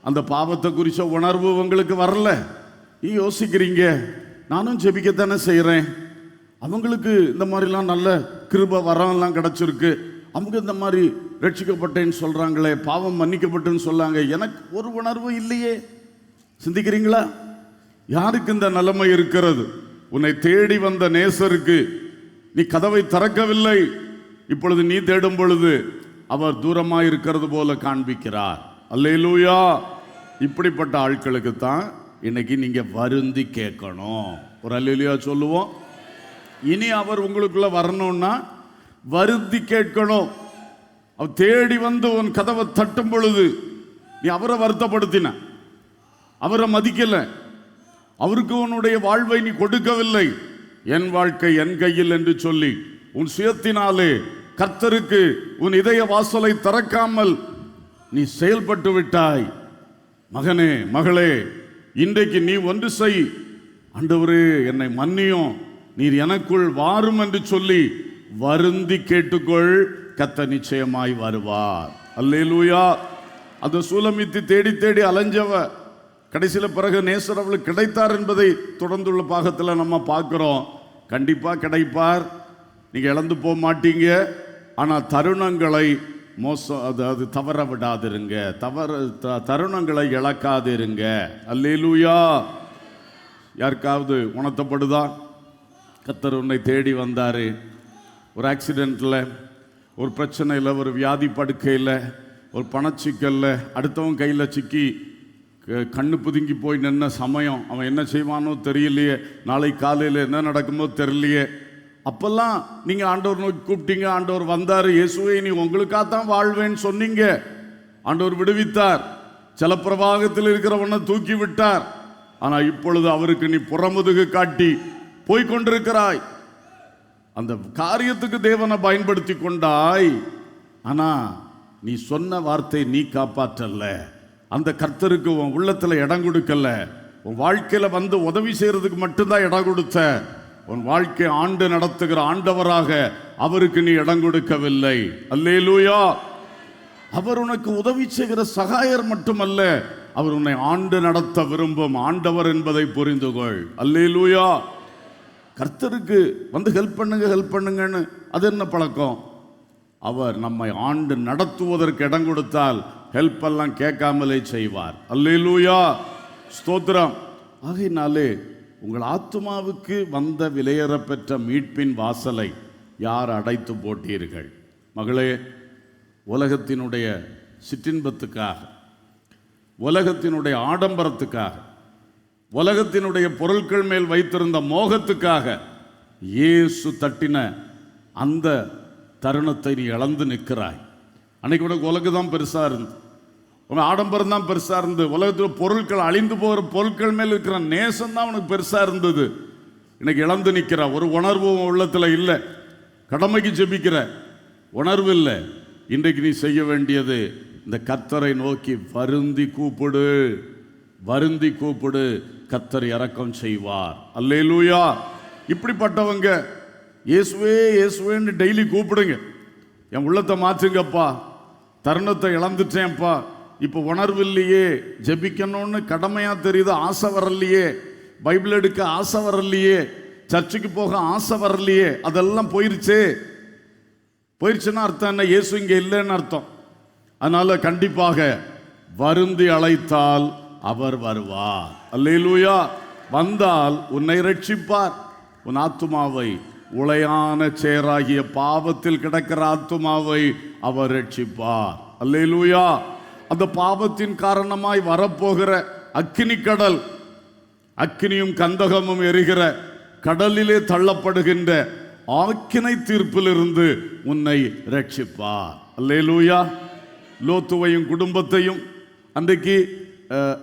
அந்த பாவத்தை குறித்த உணர்வு உங்களுக்கு வரல. நீ யோசிக்கிறீங்க, நானும் ஜெபிக்கத்தானே செய்கிறேன், அவங்களுக்கு இந்த மாதிரிலாம் நல்ல கிருபை வரலாம் கிடச்சிருக்கு, அவங்க இந்த மாதிரி ரட்சிக்கப்பட்டேன்னு சொல்கிறாங்களே, பாவம் மன்னிக்கப்பட்டுன்னு சொல்லாங்க, எனக்கு ஒரு உணர்வு இல்லையே. சிந்திக்கிறீங்களா? யாருக்கு இந்த நிலைமை இருக்கிறது? உன்னை தேடி வந்த நேசருக்கு நீ கதவை திறக்கவில்லை. இப்பொழுது நீ தேடும் பொழுது அவர் தூரமாய் இருக்கிறது போல காண்பிக்கிறார். அல்லேலூயா. இப்படிப்பட்ட ஆட்களுக்கு தான் இன்னைக்கு நீங்க வருந்தி கேட்கணும். ஒரு அல்லேலூயா சொல்லுவோம். இனி அவர் உங்களுக்குள்ள வரணும்னா வருந்தி கேட்கணும். அவர் தேடி வந்து உன் கதவை தட்டும் பொழுது நீ அவரை வருத்தப்படுத்தின, அவரை மதிக்கல, அவருக்கு உன்னுடைய வாழ்வை நீ கொடுக்கவில்லை. என் வாழ்க்கை என் கையில் என்று சொல்லி உன் சுயத்தினாலே கர்த்தருக்கு உன் இதய வாசலை திறக்காமல் நீ செயல்பட்டு விட்டாய். மகனே, மகளே, இன்றைக்கு நீ ஒன்று செய். ஆண்டவரே என்னை மன்னியும், நீர் எனக்குள் வாரும் என்று சொல்லி வருந்தி கேட்டுக்கொள். கர்த்தர் நிச்சயமாய் வருவார். அல்லேலூயா. அந்த சூலமித்தி தேடி தேடி அலைஞ்சவ கடைசியில் பிறகு நேசர் அவளுக்கு கிடைத்தார் என்பதை தொடர்ந்துள்ள பாகத்தில் நம்ம பார்க்கிறோம். கண்டிப்பா கிடைப்பார். நீங்க இழந்து போக மாட்டீங்க. ஆனால் தருணங்களை அது தவற விடாதிருங்க. தருணங்களை இழக்காதிருங்க. அல்லேலூயா. யாருக்காவது உணர்த்தப்படுதா? கர்த்தர் உன்னை தேடி வந்தாரு. ஒரு ஆக்சிடென்ட்ல, ஒரு பிரச்சனையில், ஒரு வியாதி படுக்கையில், ஒரு பணச்சிக்கல்ல, அடுத்தவன் கையில் சிக்கி கண்ணு புதுங்கி போய் நின்ன சமயம், அவன் என்ன செய்வானோ தெரியலையே, நாளை காலையில் என்ன நடக்குமோ தெரியலையே, அப்பெல்லாம் நீங்க ஆண்டவர் நோக்கி கூப்பிட்டீங்க. ஆண்டவர் வந்தார். இயேசுவே நீ உங்களுக்காகத்தான் வாழ்வேன்னு சொன்னீங்க. ஆண்டவர் விடுவித்தார். ஜலப்பிரவாகத்தில் இருக்கிறவனை தூக்கி விட்டார். ஆனா இப்பொழுது அவருக்கு நீ புறமுதுகு காட்டி போய்கொண்டிருக்கிறாய். அந்த காரியத்துக்கு தேவனை பயன்படுத்தி கொண்டாய். ஆனா நீ சொன்ன வார்த்தை நீ காப்பாற்றல. அந்த கர்த்தருக்கு உன் உள்ளத்துல இடம் கொடுக்கல. உன் வாழ்க்கையில வந்து உதவி செய்யறதுக்கு மட்டும்தான் இடம் கொடுத்த. உன் வாழ்க்கை ஆண்டு நடத்துகிற ஆண்டவராக அவருக்கு நீ இடம் கொடுக்கவில்லை. அல்லேலூயா. அவர் உனக்கு உதவி செய்கிற சகாயர் மட்டுமல்ல, அவர் உன்னை ஆண்டு நடத்த விரும்பும் ஆண்டவர் என்பதை புரிந்து கொள். அல்லேலூயா. கர்த்தருக்கு வந்து ஹெல்ப் பண்ணுங்கன்னு அது என்ன பழக்கம்? அவர் நம்மை ஆண்டு நடத்துவதற்கு இடம் கொடுத்தால் ஹெல்ப் எல்லாம் கேட்காமலே செய்வார். அல்லேலூயா. ஸ்தோத்திரம். ஆகையினாலே உங்கள் ஆத்துமாவுக்கு வந்த விலையேறப்பெற்ற மீட்பின் வாசலை யார் அடைத்து போட்டீர்கள்? மகளே, உலகத்தினுடைய சிற்றின்பத்துக்காக, உலகத்தினுடைய ஆடம்பரத்துக்காக, உலகத்தினுடைய பொருட்கள் மேல் வைத்திருந்த மோகத்துக்காக இயேசு தட்டின அந்த தருணத்தை நீ இழந்து நிற்கிறாய். அன்னைக்கு உனக்கு உலகம் தான் பெருசா இருந்து, உன் ஆடம்பரம் தான் பெருசா இருந்து, உலகத்தில் பொருட்கள் அழிந்து போகிற பொருட்கள் மேல் இருக்கிற நேசம் தான் உனக்கு பெருசா இருந்தது. இன்னைக்கு இழந்து நிற்கிற ஒரு உணர்வு உள்ளத்துல இல்லை. கடமைக்கு ஜெபிக்கிற உணர்வு இல்லை. இன்றைக்கு நீ செய்ய வேண்டியது இந்த கர்த்தரை நோக்கி வருந்தி கூப்பிடு. வருந்தி கூப்பிடு. கர்த்தர் இரக்கம் செய்வார். அல்லேலூயா. இப்படிப்பட்டவங்க இயேசுவே இயேசுவேன்னு டெய்லி கூப்பிடுங்க. என் உள்ளத்தை மாற்றுங்கப்பா, தருணத்தை இழந்துட்டேன்ப்பா, இப்போ உணர்வு இல்லையே, ஜெபிக்கணும்னு கடமையா தெரியுது, ஆசை வரலையே, பைபிள் எடுக்க ஆசை வரலையே, சர்ச்சுக்கு போக ஆசை வரலையே, அதெல்லாம் போயிருச்சுன்னா அர்த்தம் என்ன? இயேசு இங்கே இல்லைன்னு அர்த்தம். அதனால கண்டிப்பாக வருந்தி அழைத்தால் அவர் வருவார். அல்லேலூயா. வந்தால் உன்னை ரட்சிப்பார். உன் ஆத்துமாவை, உளையான சேராகிய பாவத்தில் கிடக்கிற ஆத்துமாவை அவர் ரட்சிப்பார். அல்லேலூயா. அந்த பாவத்தின் காரணமாய் வரப்போகிற அக்கினி கடல், அக்கினியும் கந்தகமும் எரிகிற கடலிலே தள்ளப்படுகின்ற ஆக்கினை தீர்ப்பிலிருந்து உன்னை ரட்சிப்பார். அல்லேலூயா. லோத்துவையும் குடும்பத்தையும் அன்றைக்கு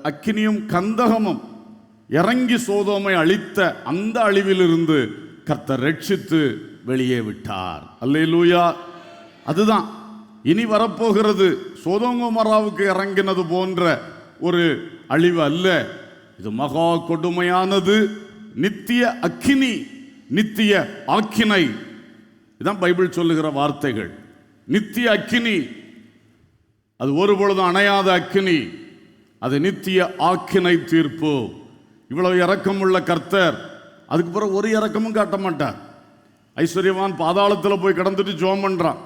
அக்கினியும் கந்தகமும் இறங்கி சோதோமை அழித்த அந்த அழிவிலிருந்து கர்த்தர் ரட்சித்து வெளியே விட்டார். அல்லேலூயா. அதுதான் இனி வரப்போகிறது. சோதோம் கொமோராவுக்கு இறங்கினது போன்ற ஒரு அழிவு அல்ல. இது மகா கொடுமையானது. நித்திய அக்கினி, நித்திய ஆக்கினை. இதுதான் பைபிள் சொல்லுகிற வார்த்தைகள். நித்திய அக்கினி, அது ஒருபொழுதும் அணையாத அக்கினி, அது நித்திய ஆக்கினை தீர்ப்பு. இவ்வளவு இரக்கம் உள்ள கர்த்தர் அதுக்கு பிறகு ஒரு இரக்கமும் காட்ட மாட்டார். ஐஸ்வர்யவான் பாதாளத்தில் போய் கிடந்துட்டு ஜெபம் பண்றான்.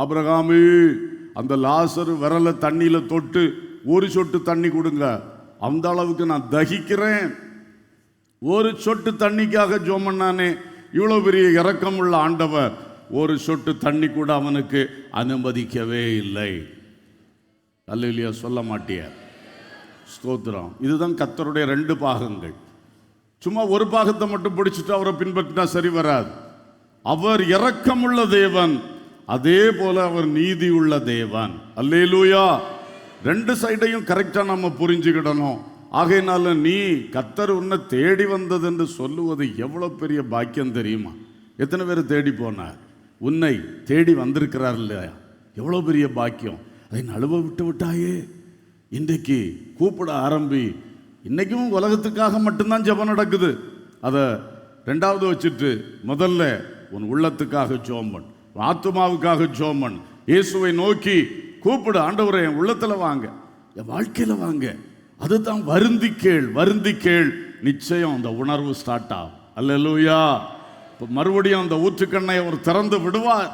ஆபிரகாமே, அந்த லாசர் விரல தண்ணியில தொட்டு ஒரு சொட்டு தண்ணி கொடுங்க, அந்த அளவுக்கு நான் தகிக்கிறேன், ஒரு சொட்டு தண்ணிக்காக ஜெபம் பண்ணானே, இவ்வளோ பெரிய இரக்கமுள்ள ஆண்டவர் ஒரு சொட்டு தண்ணி கூட அவனுக்கு அனுமதிக்கவே இல்லை. அல்லேலூயா சொல்ல மாட்டியார்? ஸ்தோத்திரம். இதுதான் கர்த்தருடைய 2 பாகங்கள். சும்மா ஒரு பாகத்தை மட்டும் பிடிச்சிட்டு அவரை பின்பற்றினா சரி வராது. அவர் இரக்கமுள்ள தேவன், அதே போல அவர் நீதி உள்ள தேவன். அல்லேலூயா. 2 சைடையும் கரெக்டாக நம்ம புரிஞ்சுக்கிடணும். ஆகையினால நீ கர்த்தர் உன்னை தேடி வந்தது என்று சொல்லுவது எவ்வளோ பெரிய பாக்கியம் தெரியுமா? எத்தனை பேர் தேடி போனார்? உன்னை தேடி வந்திருக்கிறார் இல்லையா? எவ்வளோ பெரிய பாக்கியம். அதை நழுவ விட்டு விட்டாயே. இன்றைக்கு கூப்பிட ஆரம்பி. இன்றைக்கும் உலகத்துக்காக மட்டும்தான் ஜெபம் நடக்குது. அதை 2வது வச்சுட்டு முதல்ல உன் உள்ளத்துக்காக ஜெபம் பண்ணு, ஆத்துமாவுக்காக ஜெபம் பண்ணு. இயேசுவை நோக்கி கூப்பிடு, ஆண்டவரே என் உள்ளத்தில் வாங்க, என் வாழ்க்கையில் வாங்க. அதுதான் வருந்தி கேள், வருந்தி கேள். நிச்சயம் அந்த உணர்வு ஸ்டார்ட் ஆகும். அல்லேலூயா. இப்போ மறுபடியும் அந்த ஊற்றுக்கண்ணை அவர் திறந்து விடுவார்.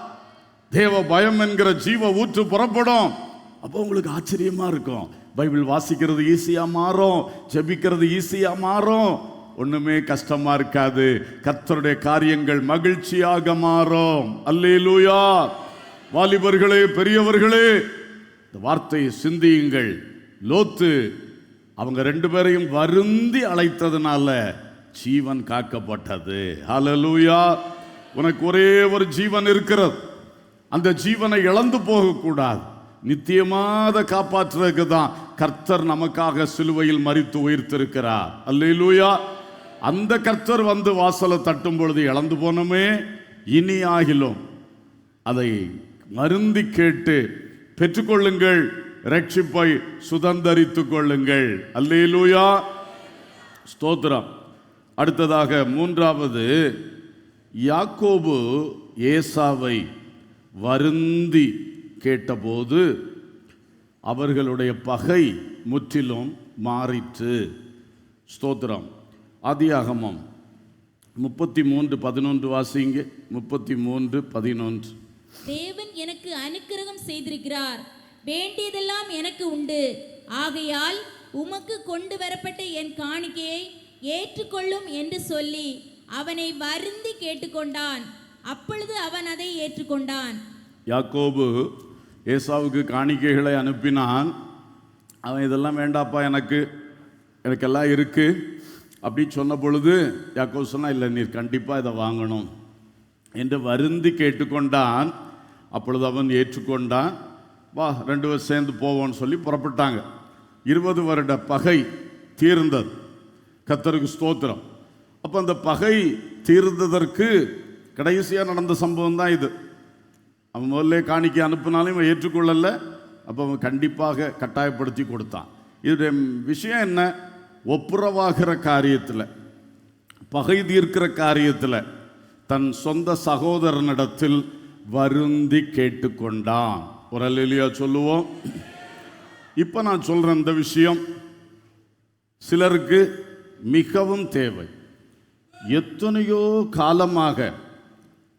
தேவ பயம் என்கிற ஜீவ ஊற்று புறப்படும். அப்போ உங்களுக்கு ஆச்சரியமா இருக்கும். பைபிள் வாசிக்கிறது ஈஸியா மாறும், ஜெபிக்கிறது ஈஸியா மாறும், ஒண்ணுமே கஷ்டமா இருக்காது. கர்த்தருடைய காரியங்கள் மகிழ்ச்சியாக மாறும். அல்லேலூயா. வாலிபர்களே, பெரியவர்களே, இந்த வார்த்தையை சிந்தியுங்கள். லோத்து அவங்க 2 பேரையும் வருந்தி அழைத்ததுனால ஜீவன் காக்கப்பட்டது. ஹல்லேலூயா. உனக்கு ஒரே ஒரு ஜீவன் இருக்கிறது. அந்த ஜீவனை இழந்து போகக்கூடாது. நித்தியமாக காப்பாற்றுறதுக்கு தான் கர்த்தர் நமக்காக சிலுவையில் மரித்து உயிர்த்திருக்கிறார். அல்லேலூயா. அந்த கர்த்தர் வந்து வாசலை தட்டும் பொழுது இழந்து போனோமே, இனி ஆகிலும் அதை மருந்தி கேட்டு பெற்றுக்கொள்ளுங்கள், ரட்சிப்பை சுதந்தரித்துக் கொள்ளுங்கள். அல்லேலூயா. ஸ்தோத்திரம். அடுத்ததாக 3வது, யாக்கோபு ஏசாவை வருந்தி கேட்டபோது அவர்களுடைய பகை முற்றிலும் மாறிற்று. ஸ்தோத்திரம். ஆதியாகமம் 33:11 வாசிங்க. 33:11. தேவன் எனக்கு அனுக்கிரகம் செய்திருக்கிறார், வேண்டியதெல்லாம் எனக்கு உண்டு. ஆகையால் உமக்கு கொண்டு வரப்பட்ட என் காணிக்கையை ஏற்றுக்கொள்ளும் என்று சொல்லி அவனை வருந்தி கேட்டுக்கொண்டான். அப்பொழுது அவன் அதை ஏற்றுக்கொண்டான். யாக்கோபு ஏசாவுக்கு காணிக்கைகளை அனுப்பினான். அவன் இதெல்லாம் வேண்டாப்பா, எனக்கெல்லாம் இருக்கு அப்படி சொன்ன பொழுது யாக்கோபு சொன்னா, இல்லை நீர் கண்டிப்பாக இதை வாங்கணும் என்று வருந்தி கேட்டுக்கொண்டான். அப்பொழுது அவன் ஏற்றுக்கொண்டான். வா 2 பேர் சேர்ந்து போவோன்னு சொல்லி புறப்பட்டாங்க. 20 வருட பகை தீர்ந்தது. கர்த்தருக்கு ஸ்தோத்திரம். அப்போ அந்த பகை தீர்ந்ததற்கு கடைசியாக நடந்த சம்பவம் தான் இது. அவன் முதல்ல காணிக்கை அனுப்பினாலும் இவன் ஏற்றுக்கொள்ளல. அப்போ அவன் கண்டிப்பாக கட்டாயப்படுத்தி கொடுத்தான். இதோடைய விஷயம் என்ன? ஒப்புரவாகிற காரியத்தில், பகை தீர்க்கிற காரியத்தில் தன் சொந்த சகோதரனிடத்தில் வருந்தி கேட்டுக்கொண்டான். ஒரு அல்லேலூயா சொல்லுவோம். இப்போ நான் சொல்கிற இந்த விஷயம் சிலருக்கு மிகவும் தேவை. எத்தனையோ காலமாக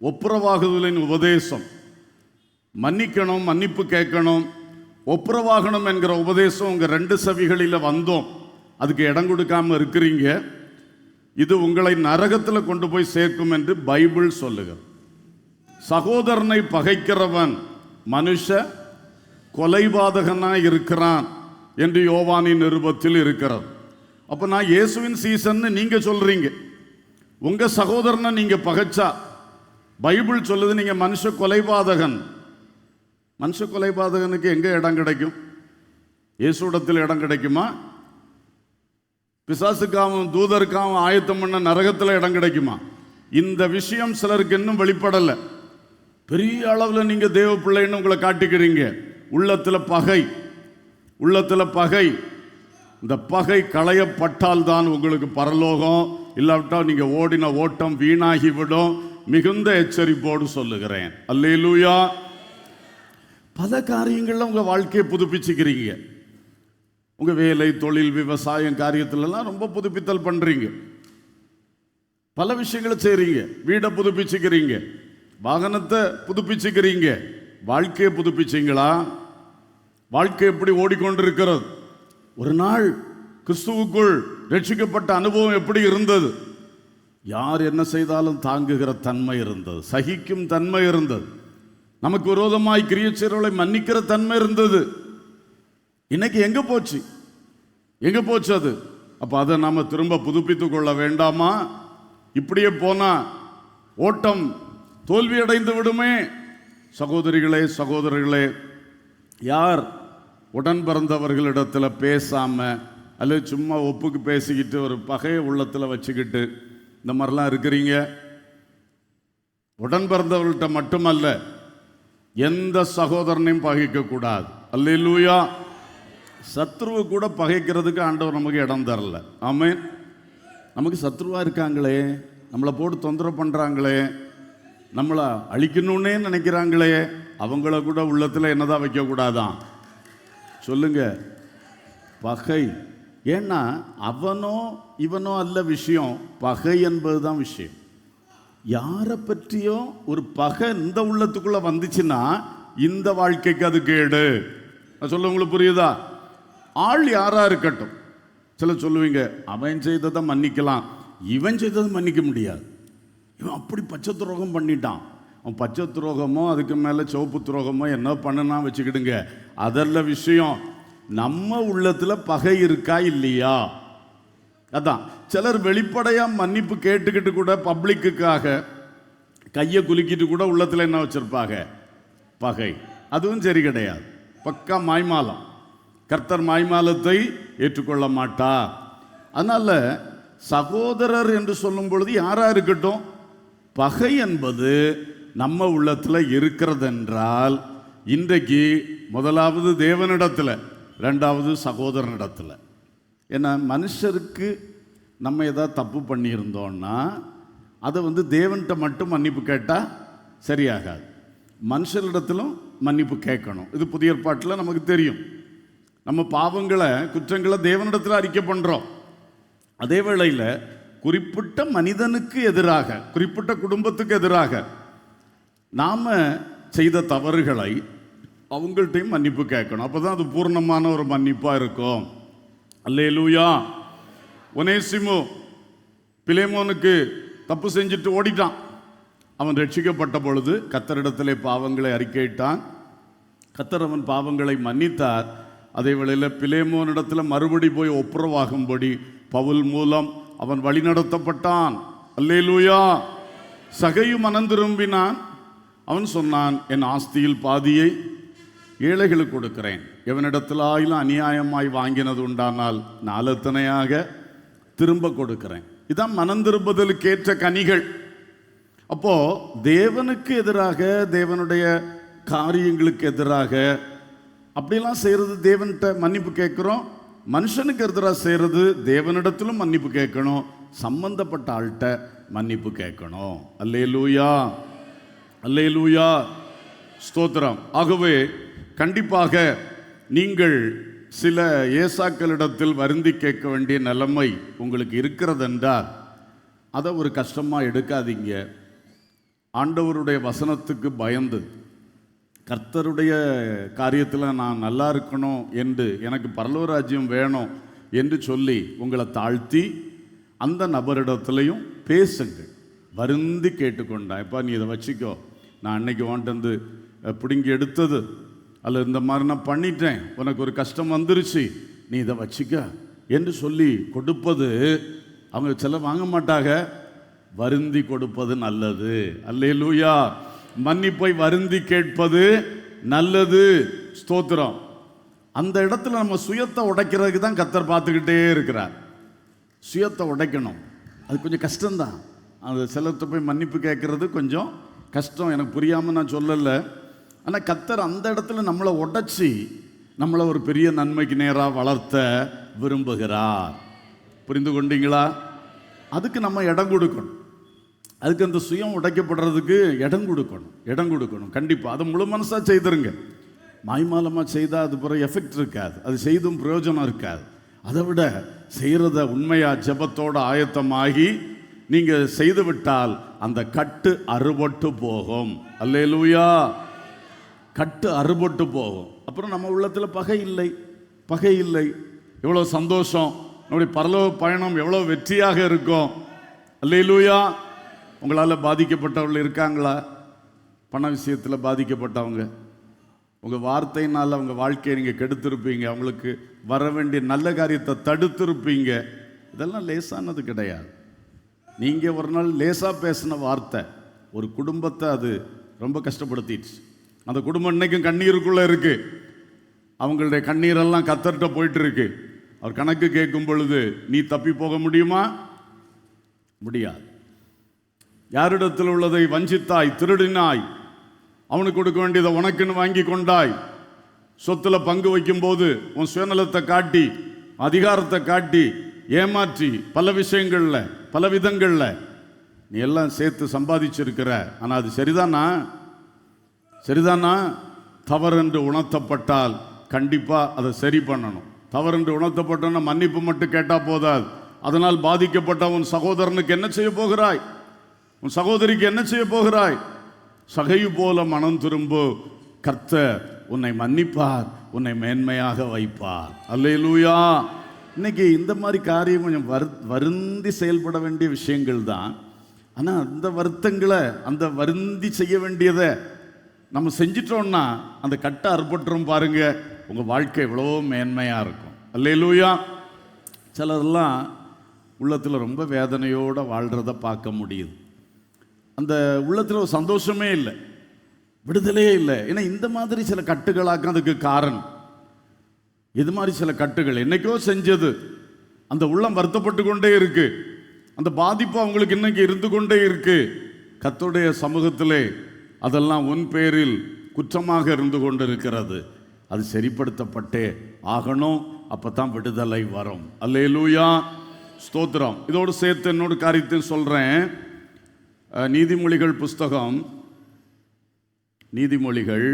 ஒப்புரவாகுதலின் உபதேசம், மன்னிக்கணும், மன்னிப்பு கேட்கணும், ஒப்புரவாகணும் என்கிற உபதேசம் உங்கள் 2 செவிகளில் வந்தோம். அதுக்கு இடம் கொடுக்காம இருக்கிறீங்க. இது உங்களை நரகத்தில் கொண்டு போய் சேர்க்கும் என்று பைபிள் சொல்லுகிறது. சகோதரனை பகைக்கிறவன் மனுஷ கொலைபாதகனாய் இருக்கிறான் என்று யோவானின் நிருபத்தில் இருக்கிறது. அப்போ நான் இயேசுவின் சீசன் நீங்க சொல்றீங்க. உங்க சகோதரனை நீங்க பகைச்சா பைபிள் சொல்லுது நீங்க மனுஷ கொலைபாதகன். மனுஷ கொலைபாதகனுக்கு எங்க இடம் கிடைக்கும்? இயேசுடத்தில் இடம் கிடைக்குமா? பிசாசுக்காவும் தூதருக்காவும் ஆயத்தம் பண்ண நரகத்தில் இடம் கிடைக்குமா? இந்த விஷயம் சிலருக்கு இன்னும் வெளிப்படலை. பெரிய அளவில் நீங்க தேவ பிள்ளைன்னு உங்களை காட்டிக்கிறீங்க. உள்ளத்தில் பகை, உள்ளத்தில் பகை. இந்த பகை களையப்பட்டால் தான் உங்களுக்கு பரலோகம். இல்லாவிட்டால் நீங்க ஓடின ஓட்டம் வீணாகிவிடும். மிகுந்த எச்சரிப்போடு சொல்லுகிறேன். அல்லேலூயா. பல காரியங்கள்ல உங்க வாழ்க்கையை புதுப்பிச்சுக்கிறீங்க. உங்க வேலை, தொழில், விவசாயம் காரியத்திலலாம் ரொம்ப புதுப்பித்தல் பண்றீங்க. பல விஷயங்களை செய்றீங்க. வீடை புதுப்பிச்சுக்கிறீங்க, வாகனத்தை புதுப்பிச்சுக்கிறீங்க. வாழ்க்கையை புதுப்பிச்சிங்களா? வாழ்க்கை எப்படி ஓடிக்கொண்டிருக்கிறது? ஒரு நாள் கிறிஸ்துவுக்குள் ரட்சிக்கப்பட்ட அனுபவம் எப்படி இருந்தது? யார் என்ன செய்தாலும் தாங்குகிற தன்மை இருந்தது, சகிக்கும் தன்மை இருந்தது, நமக்கு விரோதமாய் கிரியை செய்கிறவர்களை மன்னிக்கிற தன்மை இருந்தது. இன்னைக்கு எங்க போச்சு? எங்க போச்சு அது? அப்ப அதை நாம திரும்ப புதுப்பித்துக் கொள்ள வேண்டாமா? இப்படியே போனா ஓட்டம் தோல்வியடைந்து விடுமே. சகோதரிகளே, சகோதரர்களே, யார் உடன் பிறந்தவர்களிடத்தில் பேசாம அல்லது சும்மா ஒப்புக்கு பேசிக்கிட்டு ஒரு பகையை உள்ளத்தில் வச்சுக்கிட்டு இந்த மாதிரிலாம் இருக்கிறீங்க? உடன் பிறந்தவர்கள்ட்ட மட்டுமல்ல, எந்த சகோதரனையும் பகைக்க கூடாது. அல்லேலூயா. சத்ருவை கூட பகைக்கிறதுக்கு ஆண்டவர் நமக்கு இடம் தரல. ஆமென். நமக்கு சத்ருவா இருக்காங்களே, நம்மளை போட்டு தொந்தரவு பண்றாங்களே, நம்மளை அழிக்கணும்னே நினைக்கிறாங்களே, அவங்கள கூட உள்ளத்தில் என்னதான் வைக்க கூடாதான்? சொல்லுங்க, பகை. ஏன்னா அவனோ இவனோ அல்ல விஷயம், பகை என்பதுதான் விஷயம். யாரை பற்றியோ ஒரு பகை இந்த உள்ளத்துக்குள்ள வந்துச்சுன்னா இந்த வாழ்க்கைக்கு அது கேடு. நான் சொல்ல உங்களுக்கு புரியுதா? ஆள் யாரா இருக்கட்டும், சில சொல்லுவீங்க அவன் செய்ததை மன்னிக்கலாம், இவன் செய்ததை மன்னிக்க முடியாது. இவன் அப்படி பச்சை துரோகம் பண்ணிட்டான், அவன் பச்சை துரோகமோ அதுக்கு மேலே சிவப்பு துரோகமோ என்ன பண்ணுனா வச்சுக்கிடுங்க, அதல்ல விஷயம். நம்ம உள்ளத்தில் பகை இருக்கா இல்லையா? அதான் சிலர் வெளிப்படையாக மன்னிப்பு கேட்டுக்கிட்டு கூட பப்ளிக்குக்காக கையை குலுக்கிட்டு கூட உள்ளத்தில் என்ன வச்சிருப்பாங்க? பகை. அதுவும் சரி கிடையாது, பக்கா மாய்மாலம். கர்த்தர் மாய்மாலத்தை ஏற்றுக்கொள்ள மாட்டார். அதனால சகோதரர் என்று சொல்லும் பொழுது யாரா இருக்கட்டும், பகை என்பது நம்ம உள்ளத்தில் இருக்கிறதென்றால் இன்றைக்கு முதலாவது தேவனிடத்தில், ரெண்டாவது சகோதரனிடத்தில். ஏன்னா மனுஷருக்கு நம்ம ஏதாவது தப்பு பண்ணியிருந்தோம்னா அதை தேவன்கிட்ட மட்டும் மன்னிப்பு கேட்டால் சரியாகாது, மனுஷரிடத்திலும் மன்னிப்பு கேட்கணும். இது புதிய ஏற்பாட்டில் நமக்கு தெரியும். நம்ம பாவங்களை குற்றங்களை தேவனிடத்தில் அறிக்கை பண்ணுறோம். அதே வேளையில் குறிப்பிட்ட மனிதனுக்கு எதிராக, குறிப்பிட்ட குடும்பத்துக்கு எதிராக நாம் செய்த தவறுகளை அவங்கள்ட்டையும் மன்னிப்பு கேட்கணும். அப்போ தான் அது பூர்ணமான ஒரு மன்னிப்பாக இருக்கும். அல்லேலூயா. ஒனேசிமு பிலேமோனுக்கு தப்பு செஞ்சுட்டு ஓடிட்டான். அவன் ரட்சிக்கப்பட்ட பொழுது கர்த்தரிடத்திலே பாவங்களை அறிக்கையிட்டான். கர்த்தர் அவன் பாவங்களை மன்னித்தார். அதே வேளையில் பிலேமோனிடத்தில் மறுபடி போய் ஒப்புரவாகும்படி பவுல் மூலம் அவன் வழிநடத்தப்பட்டான். அல்லேலூயா. சகையு மனம் திரும்பினான். அவன் சொன்னான், என் ஆஸ்தியில் பாதியை ஏழைகளுக்கு கொடுக்கிறேன், எவனிடத்தில் ஆயிலும் அநியாயமாய் வாங்கினது உண்டானால் நாலத்தனையாக திரும்ப கொடுக்கிறேன். இதான் மனம் திரும்புதலுக்கு ஏற்ற கனிகள். அப்போ தேவனுக்கு எதிராக, தேவனுடைய காரியங்களுக்கு எதிராக அப்படிலாம் செய்யறது தேவன்கிட்ட மன்னிப்பு கேட்குறோம். மனுஷனுக்கு எதிராக செய்யறது தேவனிடத்திலும் மன்னிப்பு கேட்கணும், சம்பந்தப்பட்ட ஆள்கிட்ட மன்னிப்பு கேட்கணும். அல்லேலூயா, அல்லேலூயா, ஸ்தோத்திரம். ஆகவே கண்டிப்பாக நீங்கள் சில ஏசாக்களிடத்தில் வருந்தி கேட்க வேண்டிய நிலைமை உங்களுக்கு இருக்கிறதென்றால் அதை ஒரு கஷ்டமாக எடுக்காதீங்க. ஆண்டவருடைய வசனத்துக்கு பயந்து கர்த்தருடைய காரியத்தில் நான் நல்லா இருக்கணும் என்று, எனக்கு பரலோராஜ்யம் வேணும் என்று சொல்லி உங்களை தாழ்த்தி அந்த நபரிடத்துலையும் பேசுங்கள். வருந்தி கேட்டுக்கொண்டேன், எப்பா நீ இதை வச்சுக்கோ, நான் அன்னைக்கு வாண்டந்து பிடுங்கி எடுத்தது அல்ல இந்த மாதிரி நான் பண்ணிட்டேன், உனக்கு ஒரு கஷ்டம் வந்துருச்சு, நீ இதை வச்சுக்க என்று சொல்லி கொடுப்பது. அவங்க சில வாங்க மாட்டாங்க, வருந்தி கொடுப்பது நல்லது. அல்லேலூயா. மன்னிப்பை வருந்தி கேட்பது நல்லது. ஸ்தோத்திரம். அந்த இடத்துல நம்ம சுயத்தை உடைக்கிறதுக்கு தான் கர்த்தர் பார்த்துக்கிட்டே இருக்கிறார். சுயத்தை உடைக்கணும், அது கொஞ்சம் கஷ்டம்தான். அது சிலர்கிட்ட போய் மன்னிப்பு கேட்கறது கொஞ்சம் கஷ்டம், எனக்கு புரியாமல் நான் சொல்லலை. ஆனால் கர்த்தர் அந்த இடத்துல நம்மளை உடைச்சி நம்மளை ஒரு பெரிய நன்மைக்கு நேராக வளர்த்த விரும்புகிறார். புரிந்து கொண்டீங்களா? அதுக்கு நம்ம இடம் கொடுக்கணும். அதுக்கு அந்த சுயம் உடைக்கப்படுறதுக்கு இடம் கொடுக்கணும். கண்டிப்பாக அதை முழு மனசாக செய்திருங்க. மாய்மாலமாக செய்தால் அது பிறகு எஃபெக்ட் இருக்காது, அது செய்தும் பிரயோஜனம் இருக்காது. அதை விட செய்கிறத உண்மையாக ஜெபத்தோடு ஆயத்தமாகி நீங்கள் செய்து விட்டால் அந்த கட்டு அறுபட்டு போகும். அல்லேலூயா. கட்டு அறுபட்டு போகும். அப்புறம் நம்ம உள்ளத்தில் பகை இல்லை. எவ்வளோ சந்தோஷம். நம்முடைய பரலோக பயணம் எவ்வளோ வெற்றியாக இருக்கும். அல்லேலூயா. உங்களால் பாதிக்கப்பட்டவர்கள் இருக்காங்களா? பண விஷயத்தில் பாதிக்கப்பட்டவங்க, உங்கள் வார்த்தையினால் அவங்க வாழ்க்கையை நீங்கள் கெடுத்திருப்பீங்க, அவங்களுக்கு வர வேண்டிய நல்ல காரியத்தை தடுத்திருப்பீங்க. இதெல்லாம் லேசானது கிடையாது. நீங்கள் ஒரு நாள் லேசாக பேசின வார்த்தை ஒரு குடும்பத்தை அது ரொம்ப கஷ்டப்படுத்திடுச்சு. அந்த குடும்பம் இன்னைக்கும் கண்ணீருக்குள்ளே இருக்கு. அவங்களுடைய கண்ணீரெல்லாம் கத்தர்கிட்ட போயிட்டு இருக்கு. அவர் கணக்கு கேட்கும் பொழுது நீ தப்பி போக முடியுமா? முடியாது. யாரிடத்தில் உள்ளதை வஞ்சித்தாய், திருடினாய், அவனுக்கு கொடுக்க வேண்டியதை உனக்குன்னு வாங்கி கொண்டாய், சொத்துல பங்கு வைக்கும் போது உன் சுயநலத்தை காட்டி, அதிகாரத்தை காட்டி, ஏமாற்றி, பல விஷயங்கள்ல பல விதங்கள்ல நீ எல்லாம் சேர்த்து சம்பாதிச்சிருக்கிற. ஆனால் அது சரிதானா? சரிதானா? தவறென்று உணர்த்தப்பட்டால் கண்டிப்பாக அதை சரி பண்ணணும். தவறென்று உணர்த்தப்பட்டோன்னா மன்னிப்பு மட்டும் கேட்டால் போதாது. அதனால் பாதிக்கப்பட்ட உன் சகோதரனுக்கு என்ன செய்ய போகிறாய்? உன் சகோதரிக்கு என்ன செய்ய போகிறாய்? சகையு போல மனம் திரும்பு, கர்த்தர் உன்னை மன்னிப்பார், உன்னை மேன்மையாக வைப்பார். அல்லேலூயா. இன்னைக்கு இந்த மாதிரி காரியம் கொஞ்சம் வருந்தி செயல்பட வேண்டிய விஷயங்கள் தான். ஆனால் அந்த வருத்தங்களை, அந்த வருந்தி செய்ய வேண்டியதை நம்ம செஞ்சிட்டோம்னா அந்த கட்டை அறுபட்டுரும். பாருங்க, உங்கள் வாழ்க்கை எவ்வளோ மேன்மையாக இருக்கும். அல்லேலூயா. சிலரெல்லாம் உள்ளத்தில் ரொம்ப வேதனையோடு வாழ்கிறத பார்க்க முடியுது. அந்த உள்ளத்தில் ஒரு சந்தோஷமே இல்லை, விடுதலையே இல்லை. ஏன்னா இந்த மாதிரி சில கட்டுகளாக்க அதுக்கு காரணம். இது மாதிரி சில கட்டுகள் என்னைக்கோ செஞ்சது அந்த உள்ளம் வருத்தப்பட்டு கொண்டே இருக்கு. அந்த பாதிப்பு அவங்களுக்கு இன்னைக்கு இருந்து கொண்டே இருக்கு. கர்த்தருடைய சமூகத்திலே அதெல்லாம் உன் பேரில் குற்றமாக இருந்து கொண்டு இருக்கிறது. அது சரிப்படுத்தப்பட்டே ஆகணும். அப்பதான் விடுதலை வரும். அல்லேலூயா. ஸ்தோத்திரம். இதோடு சேர்த்து என்னோட காரியத்தையும் சொல்றேன். நீதிமொழிகள் புஸ்தகம், நீதிமொழிகள்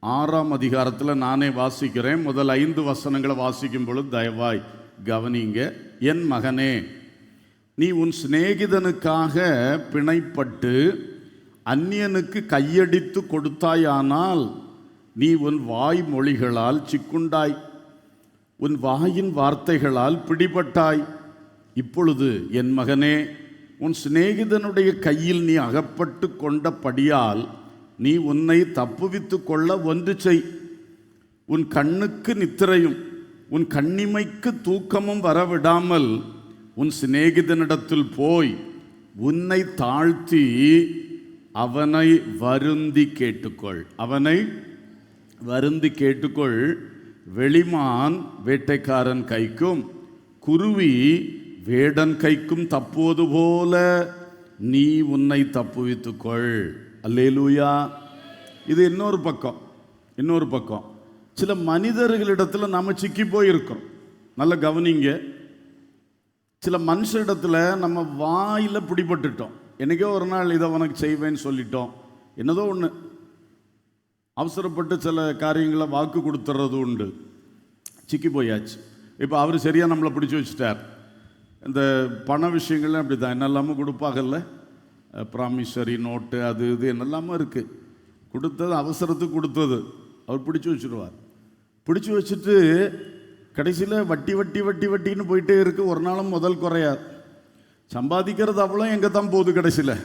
6ஆம் அதிகாரத்தில் நானே வாசிக்கிறேன். முதல் 5 வசனங்களை வாசிக்கும் பொழுது தயவாய் கவனிங்க. என் மகனே, நீ உன் சிநேகிதனுக்காக பிணைப்பட்டு அந்நியனுக்கு கையடித்து கொடுத்தாயானால் நீ உன் வாய் மொழிகளால் சிக்குண்டாய், உன் வாயின் வார்த்தைகளால் பிடிபட்டாய். இப்பொழுது என் மகனே, உன் சிநேகிதனுடைய கையில் நீ அகப்பட்டு கொண்டபடியால் நீ உன்னை தப்புவித்து கொள்ள ஒன்று செய். உன் கண்ணுக்கு நித்திரையும் உன் கண்ணிமைக்கு தூக்கமும் வரவிடாமல் உன் சிநேகிதனிடத்தில் போய் உன்னை தாழ்த்தி அவனை வருந்தி கேட்டுக்கொள். அவனை வருந்தி கேட்டுக்கொள். வெளிமான் வேட்டைக்காரன் கைக்கும் குருவி வேடன் கைக்கும் தப்புவது போல நீ உன்னை தப்புவித்துக்கொள். அல்லேலூயா. இது இன்னொரு பக்கம். இன்னொரு பக்கம் சில மனிதர்களிடத்தில் நம்ம சிக்கி போயிருக்கோம். நல்ல கவனிங்க. சில மனுஷரிடத்தில் நம்ம வாயில் பிடிபட்டுட்டோம். என்னைக்கோ ஒரு நாள் இதை உனக்கு செய்வேன்னு சொல்லிட்டோம். என்னதோ ஒன்று அவசரப்பட்டு சில காரியங்களை வாக்கு கொடுத்துறது உண்டு. சிக்கி போயாச்சு. இப்போ அவர் சரியாக நம்மளை பிடிச்சி வச்சுட்டார். இந்த பண விஷயங்கள்லாம் அப்படி தான். என்னெல்லாமோ கொடுப்பாங்கல்ல, ப்ராமிசரி நோட்டு, அது இது என்னெல்லாமோ இருக்குது. கொடுத்தது அவசரத்துக்கு கொடுத்தது அவர் பிடிச்சி வச்சுருவார். பிடிச்சி வச்சுட்டு கடைசியில் வட்டி வட்டி வட்டி வட்டின்னு போயிட்டே இருக்குது. ஒரு நாளும் முதல் குறையாது. சம்பாதிக்கிறது அவ்வளோ எங்கே தான் போகுது. கடைசியில்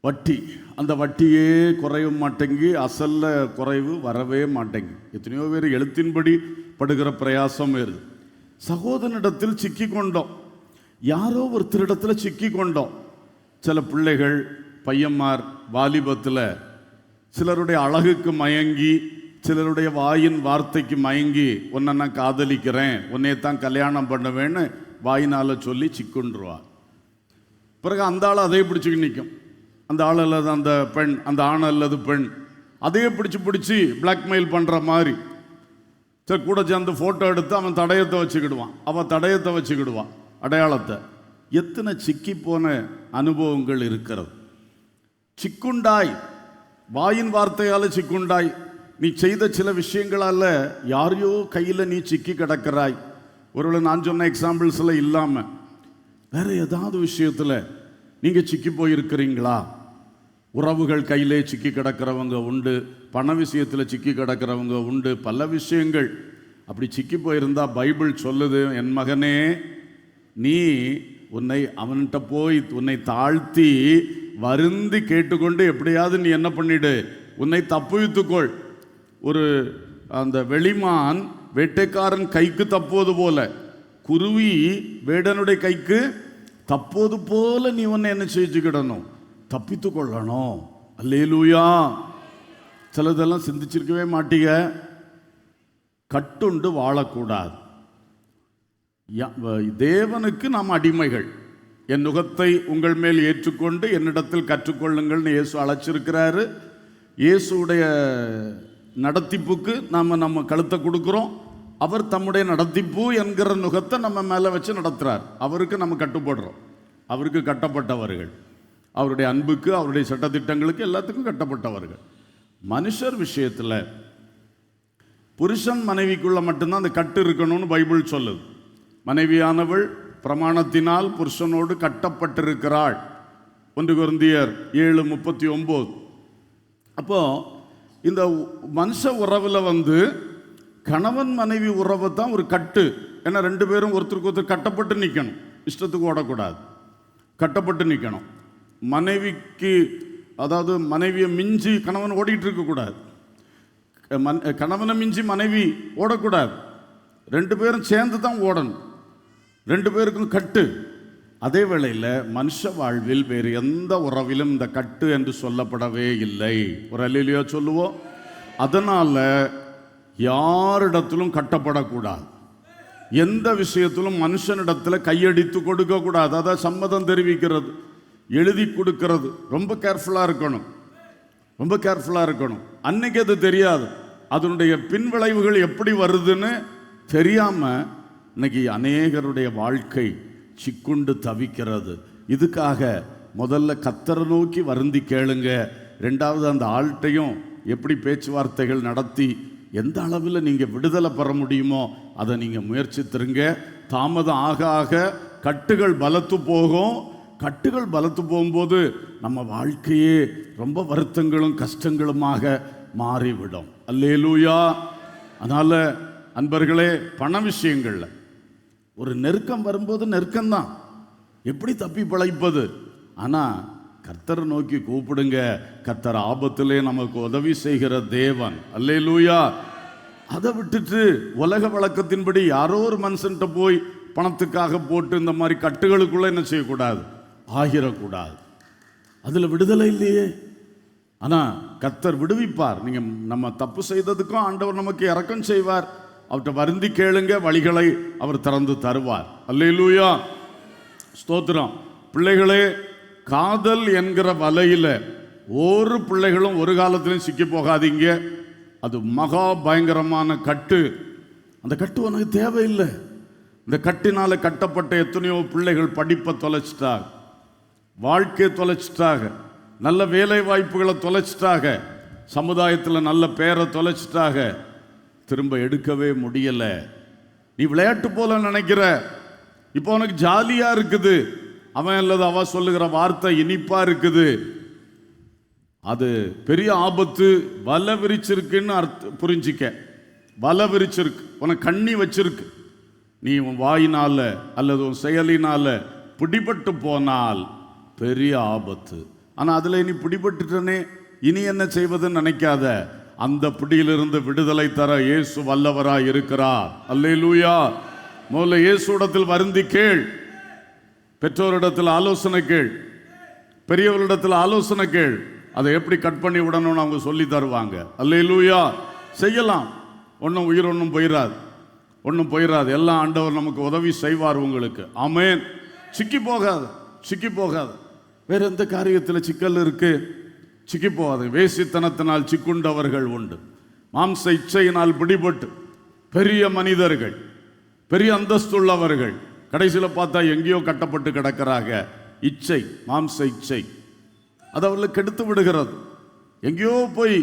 வட்டி, அந்த வட்டியே குறைய மாட்டேங்கி, அசல்ல குறைவு வரவே மாட்டேங்கி. எத்தனையோ பேர் எழுத்தின்படி படுகிற பிரயாசம் வருது. சகோதரனிடத்தில் சிக்கி கொண்டோம். யாரோ ஒருத்தரிடத்தில் சிக்கி கொண்டோம். சில பிள்ளைகள், பையன்மார் வாலிபத்தில் சிலருடைய அழகுக்கு மயங்கி, சிலருடைய வாயின் வார்த்தைக்கு மயங்கி, உன்னை நான் காதலிக்கிறேன், உன்னையே தான் கல்யாணம் பண்ணுவேன்னு வாயினால் சொல்லி சிக்குன்றுவார். பிறகு அந்த ஆள் அதே பிடிச்சிக்கு நிற்கும். அந்த ஆள் அல்லது அந்த பெண், அந்த ஆண் அல்லது பெண் அதையே பிடிச்சி பிளாக்மெயில் பண்ணுற மாதிரி. சரி, கூட சேர்ந்து ஃபோட்டோ எடுத்து அவன் தடயத்தை வச்சுக்கிடுவான், அவன் தடயத்தை வச்சுக்கிடுவான், அடையாளத்தை. எத்தனை சிக்கி போன அனுபவங்கள் இருக்கிறது. சிக்குண்டாய், வாயின் வார்த்தையால் சிக்குண்டாய். நீ செய்த சில விஷயங்களால் யாரையோ கையில் நீ சிக்கி கிடக்கிறாய். ஒருவேளை நான் சொன்ன எக்ஸாம்பிள்ஸில் இல்லாமல் வேற ஏதாவது விஷயத்தில் நீங்கள் சிக்கி போயிருக்கிறீங்களா? உறவுகள் கையிலே சிக்கி கிடக்கிறவங்க உண்டு, பண விஷயத்தில் சிக்கி கிடக்கிறவங்க உண்டு, பல விஷயங்கள். அப்படி சிக்கி போயிருந்தா பைபிள் சொல்லுது, என் மகனே, நீ உன்னை அவன்கிட்ட போய் உன்னை தாழ்த்தி வருந்தி கேட்டுக்கொண்டு எப்படியாவது நீ என்ன பண்ணிடு, உன்னை தப்புவித்துக்கொள். ஒரு அந்த வெளிமான் வேட்டைக்காரன் கைக்கு தப்புவது போல, குருவி வேடனுடைய கைக்கு தப்புவது போல நீ உன்னை என்ன செஞ்சுக்கிடணும், தப்பித்து கொள்ளணும். அல்லேலூயா. சிலதெல்லாம் சிந்திச்சிருக்கவே மாட்டீங்க. கட்டுண்டு வாழக்கூடாது. தேவனுக்கு நாம் அடிமைகள். என் நுகத்தை உங்கள் மேல் ஏற்றுக்கொண்டு என்னிடத்தில் கற்றுக்கொள்ளுங்கள்னு இயேசு அழைச்சிருக்கிறாரு. இயேசுடைய நடத்திப்புக்கு நம்ம கழுத்தை கொடுக்குறோம். அவர் தம்முடைய நடத்திப்பு என்கிற நுகத்தை நம்ம மேலே வச்சு நடத்துகிறார். அவருக்கு நம்ம கட்டுப்படுறோம். அவருக்கு கட்டப்பட்டவர்கள், அவருடைய அன்புக்கு, அவருடைய சட்டத்திட்டங்களுக்கு எல்லாத்துக்கும் கட்டப்பட்டவர்கள். மனுஷர் விஷயத்தில் புருஷன் மனைவிக்குள்ள மட்டும்தான் அந்த கட்டு இருக்கணும்னு பைபிள் சொல்லுது. மனைவியானவள் பிரமாணத்தினால் புருஷனோடு கட்டப்பட்டிருக்கிறாள். 1 கொரிந்தியர் 7:39. அப்போ இந்த மனுஷ உறவில் கணவன் மனைவி உறவை தான் ஒரு கட்டு. ஏன்னா 2 பேரும் ஒருத்தருக்கு ஒருத்தர் கட்டப்பட்டு நிற்கணும். இஷ்டத்துக்கு ஓடக்கூடாது, கட்டப்பட்டு நிற்கணும். மனைவிக்கு, அதாவது மனைவியை மிஞ்சி கணவன் ஓடிட்டு இருக்கக்கூடாது, கணவனை மிஞ்சி மனைவி ஓடக்கூடாது. 2 பேரும் சேர்ந்து தான் ஓடணும். 2 பேருக்கும் கட்டு. அதே வேளையில் மனுஷ வாழ்வில் வேறு எந்த உறவிலும் இந்த கட்டு என்று சொல்லப்படவே இல்லை. ஒரு அல்லேலூயா சொல்லுவோம். அதனால யாரிடத்திலும் கட்டப்படக்கூடாது. எந்த விஷயத்திலும் மனுஷனிடத்தில் கையடித்து கொடுக்கக்கூடாது. அதாவது சம்மதம் தெரிவிக்கிறது, எழுதி கொடுக்கறது ரொம்ப கேர்ஃபுல்லாக இருக்கணும், ரொம்ப கேர்ஃபுல்லாக இருக்கணும். அன்னைக்கு அது தெரியாது, அதனுடைய பின்விளைவுகள் எப்படி வருதுன்னு தெரியாமல் இன்னைக்கு அநேகருடைய வாழ்க்கை சிக்குண்டு தவிக்கிறது. இதுக்காக முதல்ல கர்த்தரை நோக்கி வருந்தி கேளுங்க. 2வது அந்த ஆள்கிட்டையும் எப்படி பேச்சுவார்த்தைகள் நடத்தி எந்த அளவில் நீங்கள் விடுதலை பெற முடியுமோ அதை நீங்கள் முயற்சித்திருங்க. தாமதம் ஆக ஆக கட்டுகள் பலத்து போகும். கட்டுகள் பலத்து போகும்போது நம்ம வாழ்க்கையே ரொம்ப வருத்தங்களும் கஷ்டங்களுமாக மாறிவிடும். அல்லேலூயா. அதனால் அன்பர்களே, பண விஷயங்களில் ஒரு நெருக்கம் வரும்போது நெருக்கம்தான், எப்படி தப்பி பிழைப்பது? ஆனால் கர்த்தரை நோக்கி கூப்பிடுங்க. கர்த்தர் ஆபத்திலே நமக்கு உதவி செய்கிற தேவன். அல்லேலூயா. அதை விட்டுட்டு உலக வழக்கத்தின்படி யாரோ ஒரு மனுஷன்கிட்ட போய் பணத்துக்காக போட்டு இந்த மாதிரி கட்டுகளுக்குள்ள என்ன செய்யக்கூடாது, ஆகிடக்கூடாது. அதில் விடுதலை இல்லையே. ஆனால் கர்த்தர் விடுவிப்பார். நீங்கள் நம்ம தப்பு செய்ததுக்கும் ஆண்டவர் நமக்கு இரக்கம் செய்வார். அவர்கிட்ட வருந்தி கேளுங்க, வழிகளை அவர் திறந்து தருவார். அல்லேலூயா. ஸ்தோத்திரம். பிள்ளைகளே, காதல் என்கிற வலையில் ஒரு பிள்ளைகளும் ஒரு காலத்திலும் சிக்கி போகாதீங்க. அது மகா பயங்கரமான கட்டு. அந்த கட்டு உனக்கு தேவையில்லை. இந்த கட்டினால கட்டப்பட்ட எத்தனையோ பிள்ளைகள் படிப்பை தொலைச்சிட்டாங்க, வாழ்க்கையை தொலைச்சிட்டாங்க, நல்ல வேலை வாய்ப்புகளை தொலைச்சிட்டாங்க, சமுதாயத்தில் நல்ல பேரை தொலைச்சிட்டாங்க. திரும்ப எடுக்கவே முடியலை. நீ விளையாட்டு போல நினைக்கிற, இப்போ உனக்கு ஜாலியா இருக்குது, அவன் அல்லது அவ சொல்லுகிற வார்த்தை இனிப்பா இருக்குது. அது பெரிய ஆபத்து. வலை விரிச்சிருக்குன்னு புரிஞ்சிக்க. வலை விரிச்சிருக்கு, உனக்கு கண்ணி வச்சிருக்கு. நீ உன் வாயினால அல்லது உன் செயலினால பிடிபட்டு போனால் பெரிய ஆபத்து. ஆனால் அதில் நீ பிடிபட்டுட்டனே, இனி என்ன செய்வதுன்னு நினைக்காத. அந்த பிடியிலிருந்து விடுதலை தர இயேசு வல்லவராய் இருக்கிறார். அல்லேலூயா. முதல்ல இயேசுவிடத்தில் வருந்தி கேள், பெற்றோரிடத்தில் ஆலோசனை கேள், பெரியவரிடத்தில் ஆலோசனை கேள். அதை எப்படி கட் பண்ணி விடணும்னு அவங்க சொல்லி தருவாங்க. அல்லேலூயா. செய்யலாம். ஒன்றும் உயிர் ஒன்றும் போயிடாது, ஒன்றும் போயிடாது. எல்லாம் ஆண்டவர் நமக்கு உதவி செய்வார் உங்களுக்கு. ஆமென். சிக்கி போகாது, சிக்கி போகாது. வேற எந்த காரியத்தில் சிக்கல் இருக்கு? சிக்கி போகாது. வேசித்தனத்தினால் சிக்குண்டவர்கள் உண்டு, மாம்ச இச்சையினால் பிடிபட்டு பெரிய மனிதர்கள், பெரிய அந்தஸ்துள்ளவர்கள் கடைசியில் பார்த்தா எங்கேயோ கட்டப்பட்டு கிடக்கிறாங்க. இச்சை, மாம்ச இச்சை அது அவர்களை கெடுத்து விடுகிறது. எங்கேயோ போய்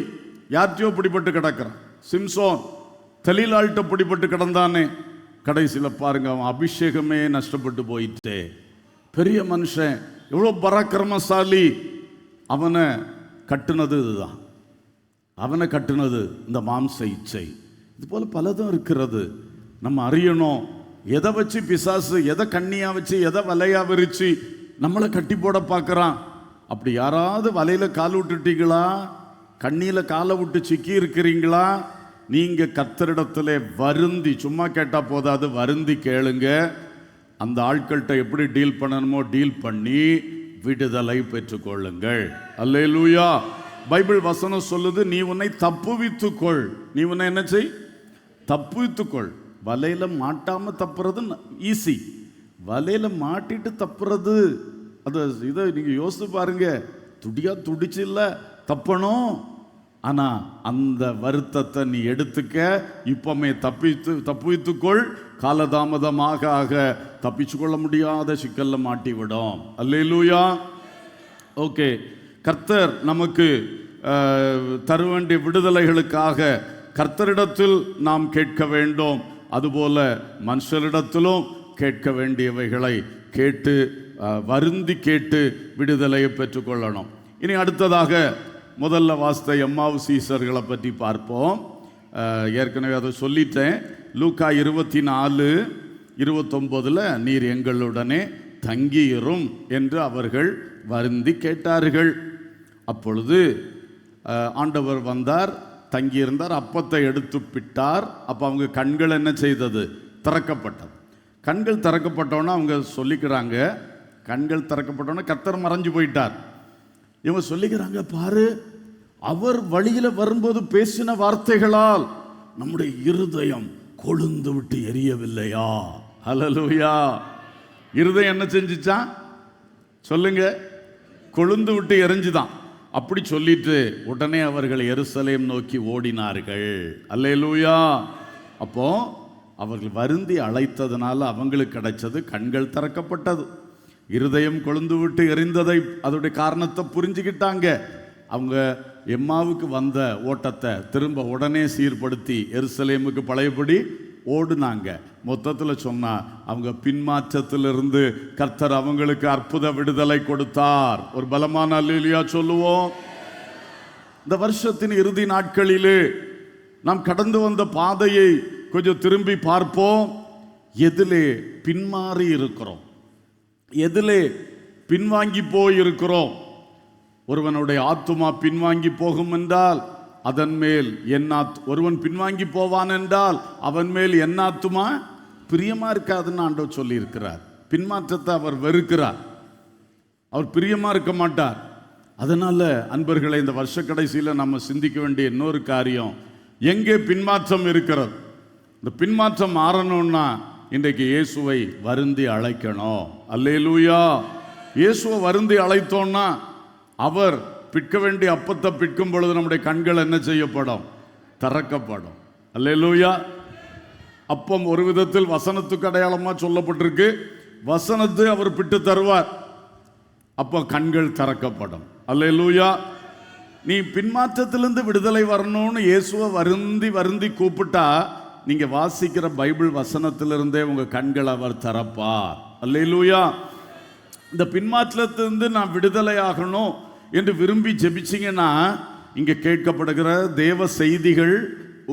யார்கிட்டயோ பிடிபட்டு கிடக்கிறான். சிம்சோன் தெலீலாள்கிட்ட பிடிபட்டு கிடந்தானே, கடைசியில் பாருங்க அவன் அபிஷேகமே நஷ்டப்பட்டு போயிட்டே. பெரிய மனுஷன், எவ்வளோ பராக்கிரமசாலி. அவனை கட்டுனது இதுதான், அவனை கட்டுனது இந்த மாம்ச இச்சை. இது போல பலதும் இருக்கிறது. நம்ம அறியணும். எதை வச்சு பிசாசு எதை கண்ணியா வச்சு எதை வலையா விரிச்சு நம்மளை கட்டி போட பார்க்குறான். அப்படி யாராவது வலையில கால் விட்டுட்டீங்களா, கண்ணியில காலை விட்டு சிக்கி இருக்கிறீங்களா, நீங்க கர்த்தரிடத்திலே வருந்தி, சும்மா கேட்டா போதாது, வருந்தி கேளுங்க. அந்த ஆட்கள்கிட்ட எப்படி டீல் பண்ணணுமோ டீல் பண்ணி விடுதலை பெற்றுக்கொள்ளுங்கள். அல்லேலூயா. பைபிள் வசனம் சொல்லுது, நீ உன்னை தப்புவித்துக்கொள். நீ உன்னை என்ன செய்? தப்புவித்துக்கொள். வலையில மாட்டாம தப்புறது ஈஸி, வலையில மாட்டிட்டு தப்புறது அது இதை நீங்க யோசித்து பாருங்க. துடியா துடிச்சு இல்லை தப்பணும். ஆனா அந்த வருத்தத்தை நீ எடுத்துக்க, இப்பமே தப்புவித்துக்கொள். காலதாமதமாக ஆக தப்பிச்சு கொள்ள முடியாத சிக்கல்ல மாட்டி விடும். அல்லேலூயா. ஓகே, கர்த்தர் நமக்கு தர வேண்டிய விடுதலைகளுக்காக கர்த்தரிடத்தில் நாம் கேட்க வேண்டும். அதுபோல மனுஷரிடத்திலும் கேட்க வேண்டியவைகளை கேட்டு வருந்தி கேட்டு விடுதலையை பெற்றுக்கொள்ளணும். இனி அடுத்ததாக முதல்ல வாசித்த எம்மாவு சீசர்களை பற்றி பார்ப்போம். ஏற்கனவே அதை சொல்லிட்டேன். லூக்கா 24:29 நீர் எங்களுடனே தங்கியிரும் என்று அவர்கள் வருந்தி கேட்டார்கள். அப்பொழுது ஆண்டவர் வந்தார், தங்கியிருந்தார், அப்பத்தை எடுத்து பிட்டார். அப்போ அவங்க கண்கள் என்ன செய்தது? திறக்கப்பட்டது. கண்கள் திறக்கப்பட்டோன்னா அவங்க சொல்லிக்கிறாங்க, கண்கள் திறக்கப்பட்டோன்னா கர்த்தர் மறைஞ்சு போயிட்டார். இவங்க சொல்லிக்கிறாங்க, பாரு, அவர் வழியில வரும்போது பேசின வார்த்தைகளால் நம்முடைய இருதயம் கொழுந்து விட்டு எரியவில்லையா? ஹல்லேலூயா. இருதயம் என்ன செஞ்சுச்சா சொல்லுங்க? கொழுந்து விட்டு எரிஞ்சுதான். அப்படி சொல்லிட்டு உடனே அவர்கள் எருசலேம் நோக்கி ஓடினார்கள். அல்லேலூயா. அப்போ அவர்கள் வருந்தி அழைத்ததுனால அவங்களுக்கு கிடைச்சது கண்கள் திறக்கப்பட்டது. இருதயம் கொழுந்து விட்டு எரிந்ததை அதோடைய காரணத்தை புரிஞ்சுக்கிட்டாங்க. அவங்க எம்மாவுக்கு வந்த ஓட்டத்தை திரும்ப உடனே சீர்படுத்தி எருசலேமுக்கு பழையபடி ஓடுனாங்க. மொத்தத்தில் சொன்னா அவங்க பின்மாற்றத்திலிருந்து கர்த்தர் அவங்களுக்கு அற்புத விடுதலை கொடுத்தார். ஒரு பலமான அல்லேலூயா சொல்லுவோம். இந்த வருஷத்தின் இறுதி நாட்களிலே நாம் கடந்து வந்த பாதையை கொஞ்சம் திரும்பி பார்ப்போம். எதிலே பின்மாறி இருக்கிறோம், எதிலே பின்வாங்கி போயிருக்கிறோம். ஒருவனுடைய ஆத்துமா பின்வாங்கி போகும் என்றால் அதன் மேல் ஒருவன் பின்வாங்கி போவான் என்றால் அவன் மேல் என் ஆத்துமா பிரியமா இருக்காதுன்னு ஆண்டவர் சொல்லி இருக்கிறார். பின்மாற்றத்தை அவர் வெறுக்கிறார், அவர் பிரியமா இருக்க மாட்டார். அதனால அன்பர்களை, இந்த வருஷ கடைசியில் நம்ம சிந்திக்க வேண்டிய இன்னொரு காரியம், எங்கே பின்மாற்றம் இருக்கிறது? இந்த பின்மாற்றம் மாறணும்னா இன்றைக்கு இயேசுவை வருந்தி அழைக்கணும். அல்லேலூயா. இயேசுவை வருந்தி அழைத்தோம்னா அவர் பிற்க வேண்டிய அப்பத்தை பிற்கும் பொழுது நம்முடைய கண்கள் என்ன செய்யப்படும்? திறக்கப்படும். அல்லேலூயா. அப்பம் ஒரு விதத்தில் வசனத்துக்கு அடையாளமா சொல்லப்பட்டிருக்கு. வசனத்தை அவர் பிட்டு தருவார், அப்போ கண்கள் திறக்கப்படும். அல்லேலூயா. நீ பின்மாற்றத்திலிருந்து விடுதலை வரணும்னு இயேசுவை வருந்தி வருந்தி கூப்பிட்டா நீங்க வாசிக்கிற பைபிள் வசனத்திலிருந்தே உங்க கண்கள் அவர் திறப்பார். அல்லேலூயா. இந்த பின்மாற்றத்திலிருந்து நான் விடுதலை ஆகணும் என்று விரும்பி ஜெபிச்சிங்கன்னா இங்கே கேட்கப்படுகிற தேவ செய்திகள்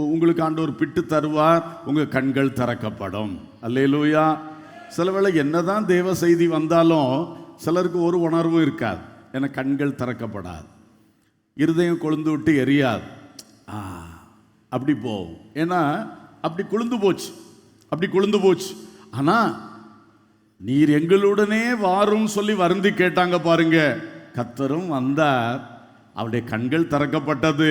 உங்களுக்கு ஆண்டவர் பிட்டு தருவார், உங்க கண்கள் திறக்கப்படும். அல்லேலூயா. சில வேளை என்னதான் தேவ செய்தி வந்தாலும் சிலருக்கு ஒரு உணர்வும் இருக்காது, ஏன்னா கண்கள் திறக்கப்படாது, இருதயம் கொழுந்து விட்டு எரியாது. அப்படி போகும், ஏன்னா அப்படி கொழுந்து போச்சு. ஆனா நீர் எங்களுடனே வாரும் சொல்லி வருந்தி கேட்டாங்க பாருங்க. கர்த்தரும் வந்தார், அவருடைய கண்கள் திறக்கப்பட்டது,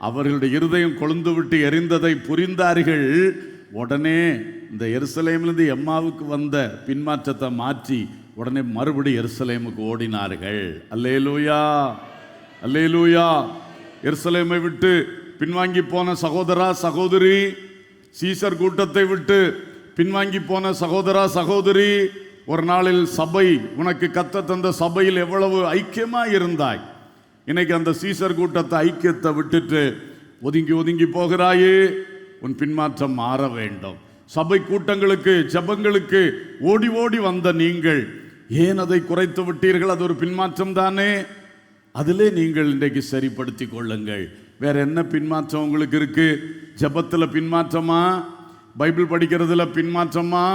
அவர்களுடைய இருதயம் கொழுந்து விட்டு எரிந்ததை புரிந்தார்கள். உடனே இந்த எருசலேமிலிருந்து எம்மாவுக்கு வந்த பின்மாற்றத்தை மாற்றி உடனே மறுபடி எருசலேமுக்கு ஓடினார்கள். அல்லேலூயா, அல்லேலூயா. எருசலேமை விட்டு பின்வாங்கி போன சகோதரா சகோதரி, சீசர் கூட்டத்தை விட்டு பின்வாங்கி போன சகோதரா சகோதரி, ஒரு நாளில் சபை உனக்கு கர்த்தர் தந்த சபையில் எவ்வளவு ஐக்கியமா இருந்தாய். இன்னைக்கு அந்த சீசர் கூட்டத்தை ஐக்கியத்தை விட்டுட்டு ஒதுங்கி ஒதுங்கி போகிறாயே. உன் பின்மாற்றம் மாற வேண்டும். சபை கூட்டங்களுக்கு ஜெபங்களுக்கு ஓடி ஓடி வந்த நீங்கள் ஏன் அதை குறைத்து விட்டீர்கள்? அது ஒரு பின்மாற்றம் தானே. அதிலே நீங்கள் இன்றைக்கு சரிப்படுத்திக் கொள்ளுங்கள். வேற என்ன பின்மாற்றம் உங்களுக்கு இருக்கு? ஜெபத்தில் பின்மாற்றமா? பைபிள் படிக்கிறதுல பின்மாற்றமா?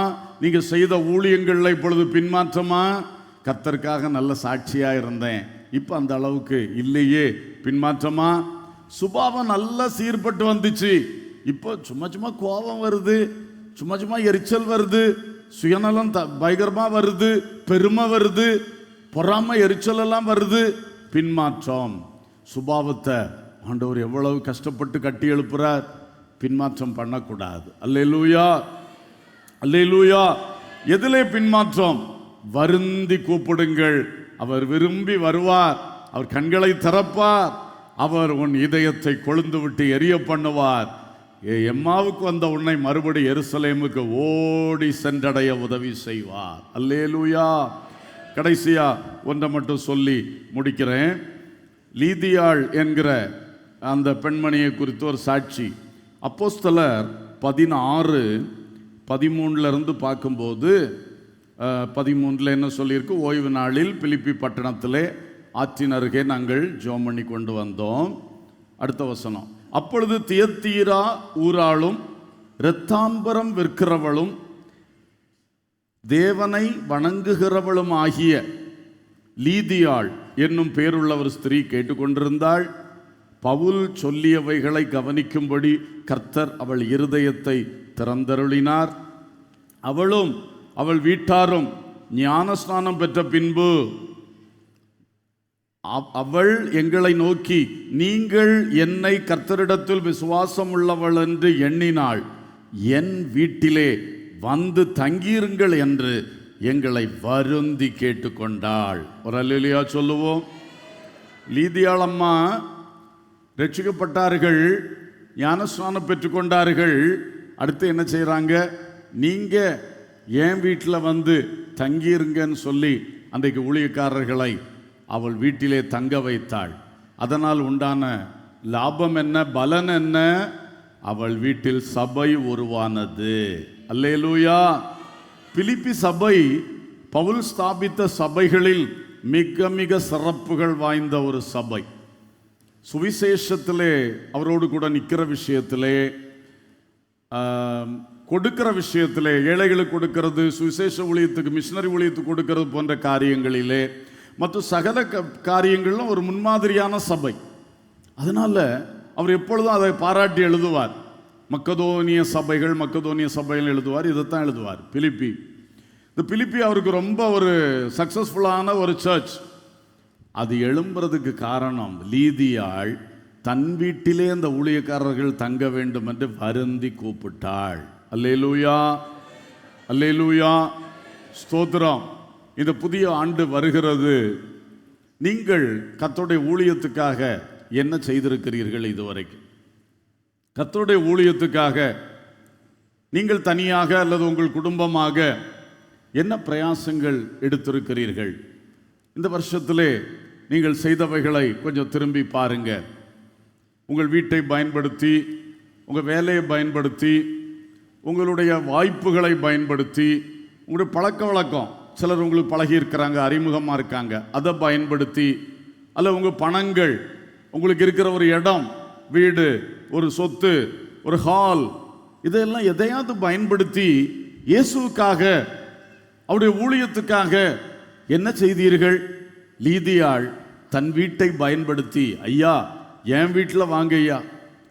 நீங்க செய்த ஊழியங்கள்ல இப்பொழுது பின்மாற்றமா? கர்த்தருக்காக நல்ல சாட்சியா இருந்தேன், இப்போ அந்த அளவுக்கு இல்லையே, பின்மாற்றமா? சுபாவம் நல்லா சீர்பட்டு வந்துச்சு, இப்போ சும்மா சும்மா கோபம் வருது, சும்மா சும்மா எரிச்சல் வருது, சுயநலம் பயங்கரமா வருது, பெருமை வருது, பொறாமை எரிச்சல் எல்லாம் வருது. பின்மாற்றம். சுபாவத்தை ஆண்டவர் எவ்வளவு கஷ்டப்பட்டு கட்டி எழுப்புறார். பின்மாற்றம் பண்ணக்கூடாது. அல்லேலூயா, அல்லேலூயா. எதிலே பின்மாற்றம்? வருந்தி கூப்பிடுங்கள், அவர் விரும்பி வருவார், அவர் கண்களை திறப்பார், அவர் உன் இதயத்தை கொழுந்து விட்டு எரிய பண்ணுவார். எம்மாவுக்கு வந்த உன்னை மறுபடி எருசலேமுக்கு ஓடி சென்றடைய உதவி செய்வார். அல்லேலூயா. கடைசியா ஒன்றை மட்டும் சொல்லி முடிக்கிறேன். லீதியாள் என்கிற அந்த பெண்மணியை குறித்து ஒரு சாட்சி. அப்போஸ்தலர் 16:13 பார்க்கும்போது 13 என்ன சொல்லியிருக்கு? ஓய்வு நாளில் பிலிப்பி பட்டணத்திலே ஆற்றின் அருகே நாங்கள் ஜெபம் பண்ணி கொண்டு வந்தோம். அடுத்த வசனம். அப்பொழுது தியத்தீரா ஊராளும் இரத்தாம்பரம் விற்கிறவளும் தேவனை வணங்குகிறவளும் ஆகிய லீதியாள் என்னும் பேருள்ள ஒரு ஸ்திரீ கேட்டுக்கொண்டிருந்தாள். பவுல் சொல்லியவைகளை கவனிக்கும்படி கர்த்தர் அவள் இருதயத்தை திறந்தருளினார். அவளும் அவள் வீட்டாரும் ஞானஸ்நானம் பெற்ற பின்பு அவள் எங்களை நோக்கி, நீங்கள் என்னை கர்த்தரிடத்தில் விசுவாசம் உள்ளவள் என்று எண்ணினாள், என் வீட்டிலே வந்து தங்கியிருங்கள் என்று எங்களை வருந்தி கேட்டுக்கொண்டாள். ஒரு அல்லேலூயா சொல்லுவோம். லீதியாள் அம்மா ரட்சிக்கப்பட்டார்கள், ஞானஸ்நானம் பெற்றுக்கொண்டார்கள். அடுத்து என்ன செய்கிறாங்க? நீங்கள் என் வீட்டில் வந்து தங்கியிருங்கன்னு சொல்லி அன்றைக்கு ஊழியக்காரர்களை அவள் வீட்டிலே தங்க வைத்தாள். அதனால் உண்டான லாபம் என்ன, பலன் என்ன? அவள் வீட்டில் சபை உருவானது. அல்லேலூயா. பிலிப்பி சபை பவுல் ஸ்தாபித்த சபைகளில் மிக மிக சிறப்புகள் வாய்ந்த ஒரு சபை. சுவிசேஷத்திலே அவரோடு கூட நிற்கிற விஷயத்திலே, கொடுக்கிற விஷயத்திலே, ஏழைகளுக்கு கொடுக்கிறது, சுவிசேஷ ஊழியத்துக்கு மிஷினரி ஊழியத்துக்கு கொடுக்கிறது போன்ற காரியங்களிலே, மற்ற சகல காரியங்களிலும் ஒரு முன்மாதிரியான சபை. அதனால அவர் எப்பொழுதும் அதை பாராட்டி எழுதுவார். மக்கதோனிய சபைகள் எழுதுவார், இதைத்தான் எழுதுவார். பிலிப்பி, இந்த பிலிப்பி அவருக்கு ரொம்ப ஒரு சக்சஸ்ஃபுல்லான ஒரு சர்ச். அது எழும்புறதுக்கு காரணம் லீதியாள் தன் வீட்டிலே அந்த ஊழியக்காரர்கள் தங்க வேண்டும் என்று வருந்தி கூப்பிட்டாள். அல்லேலூயா, அல்லேலூயா, ஸ்தோத்திரம். இந்த புதிய ஆண்டு வருகிறது. நீங்கள் கர்த்தருடைய ஊழியத்துக்காக என்ன செய்திருக்கிறீர்கள்? இதுவரைக்கும் கர்த்தருடைய ஊழியத்துக்காக நீங்கள் தனியாக அல்லது உங்கள் குடும்பமாக என்ன பிரயாசங்கள் எடுத்திருக்கிறீர்கள்? இந்த வருஷத்திலே நீங்கள் செய்தவைகளை கொஞ்சம் திரும்பி பாருங்க. உங்கள் வீட்டை பயன்படுத்தி, உங்கள் வேலையை பயன்படுத்தி, உங்களுடைய வாய்ப்புகளை பயன்படுத்தி, உங்களுடைய பழக்க வழக்கம், சிலர் உங்களுக்கு பழகி இருக்கிறாங்க, அறிமுகமாக இருக்காங்க, அதை பயன்படுத்தி, அல்ல உங்கள் பணங்கள், உங்களுக்கு இருக்கிற ஒரு இடம், வீடு, ஒரு சொத்து, ஒரு ஹால், இதெல்லாம் எதையாவது பயன்படுத்தி இயேசுவுக்காக, அவருடைய ஊழியத்துக்காக என்ன செய்தீர்கள்? லீதியாள் தன் வீட்டை பயன்படுத்தி, ஐயா என் வீட்டில் வாங்க, ஐயா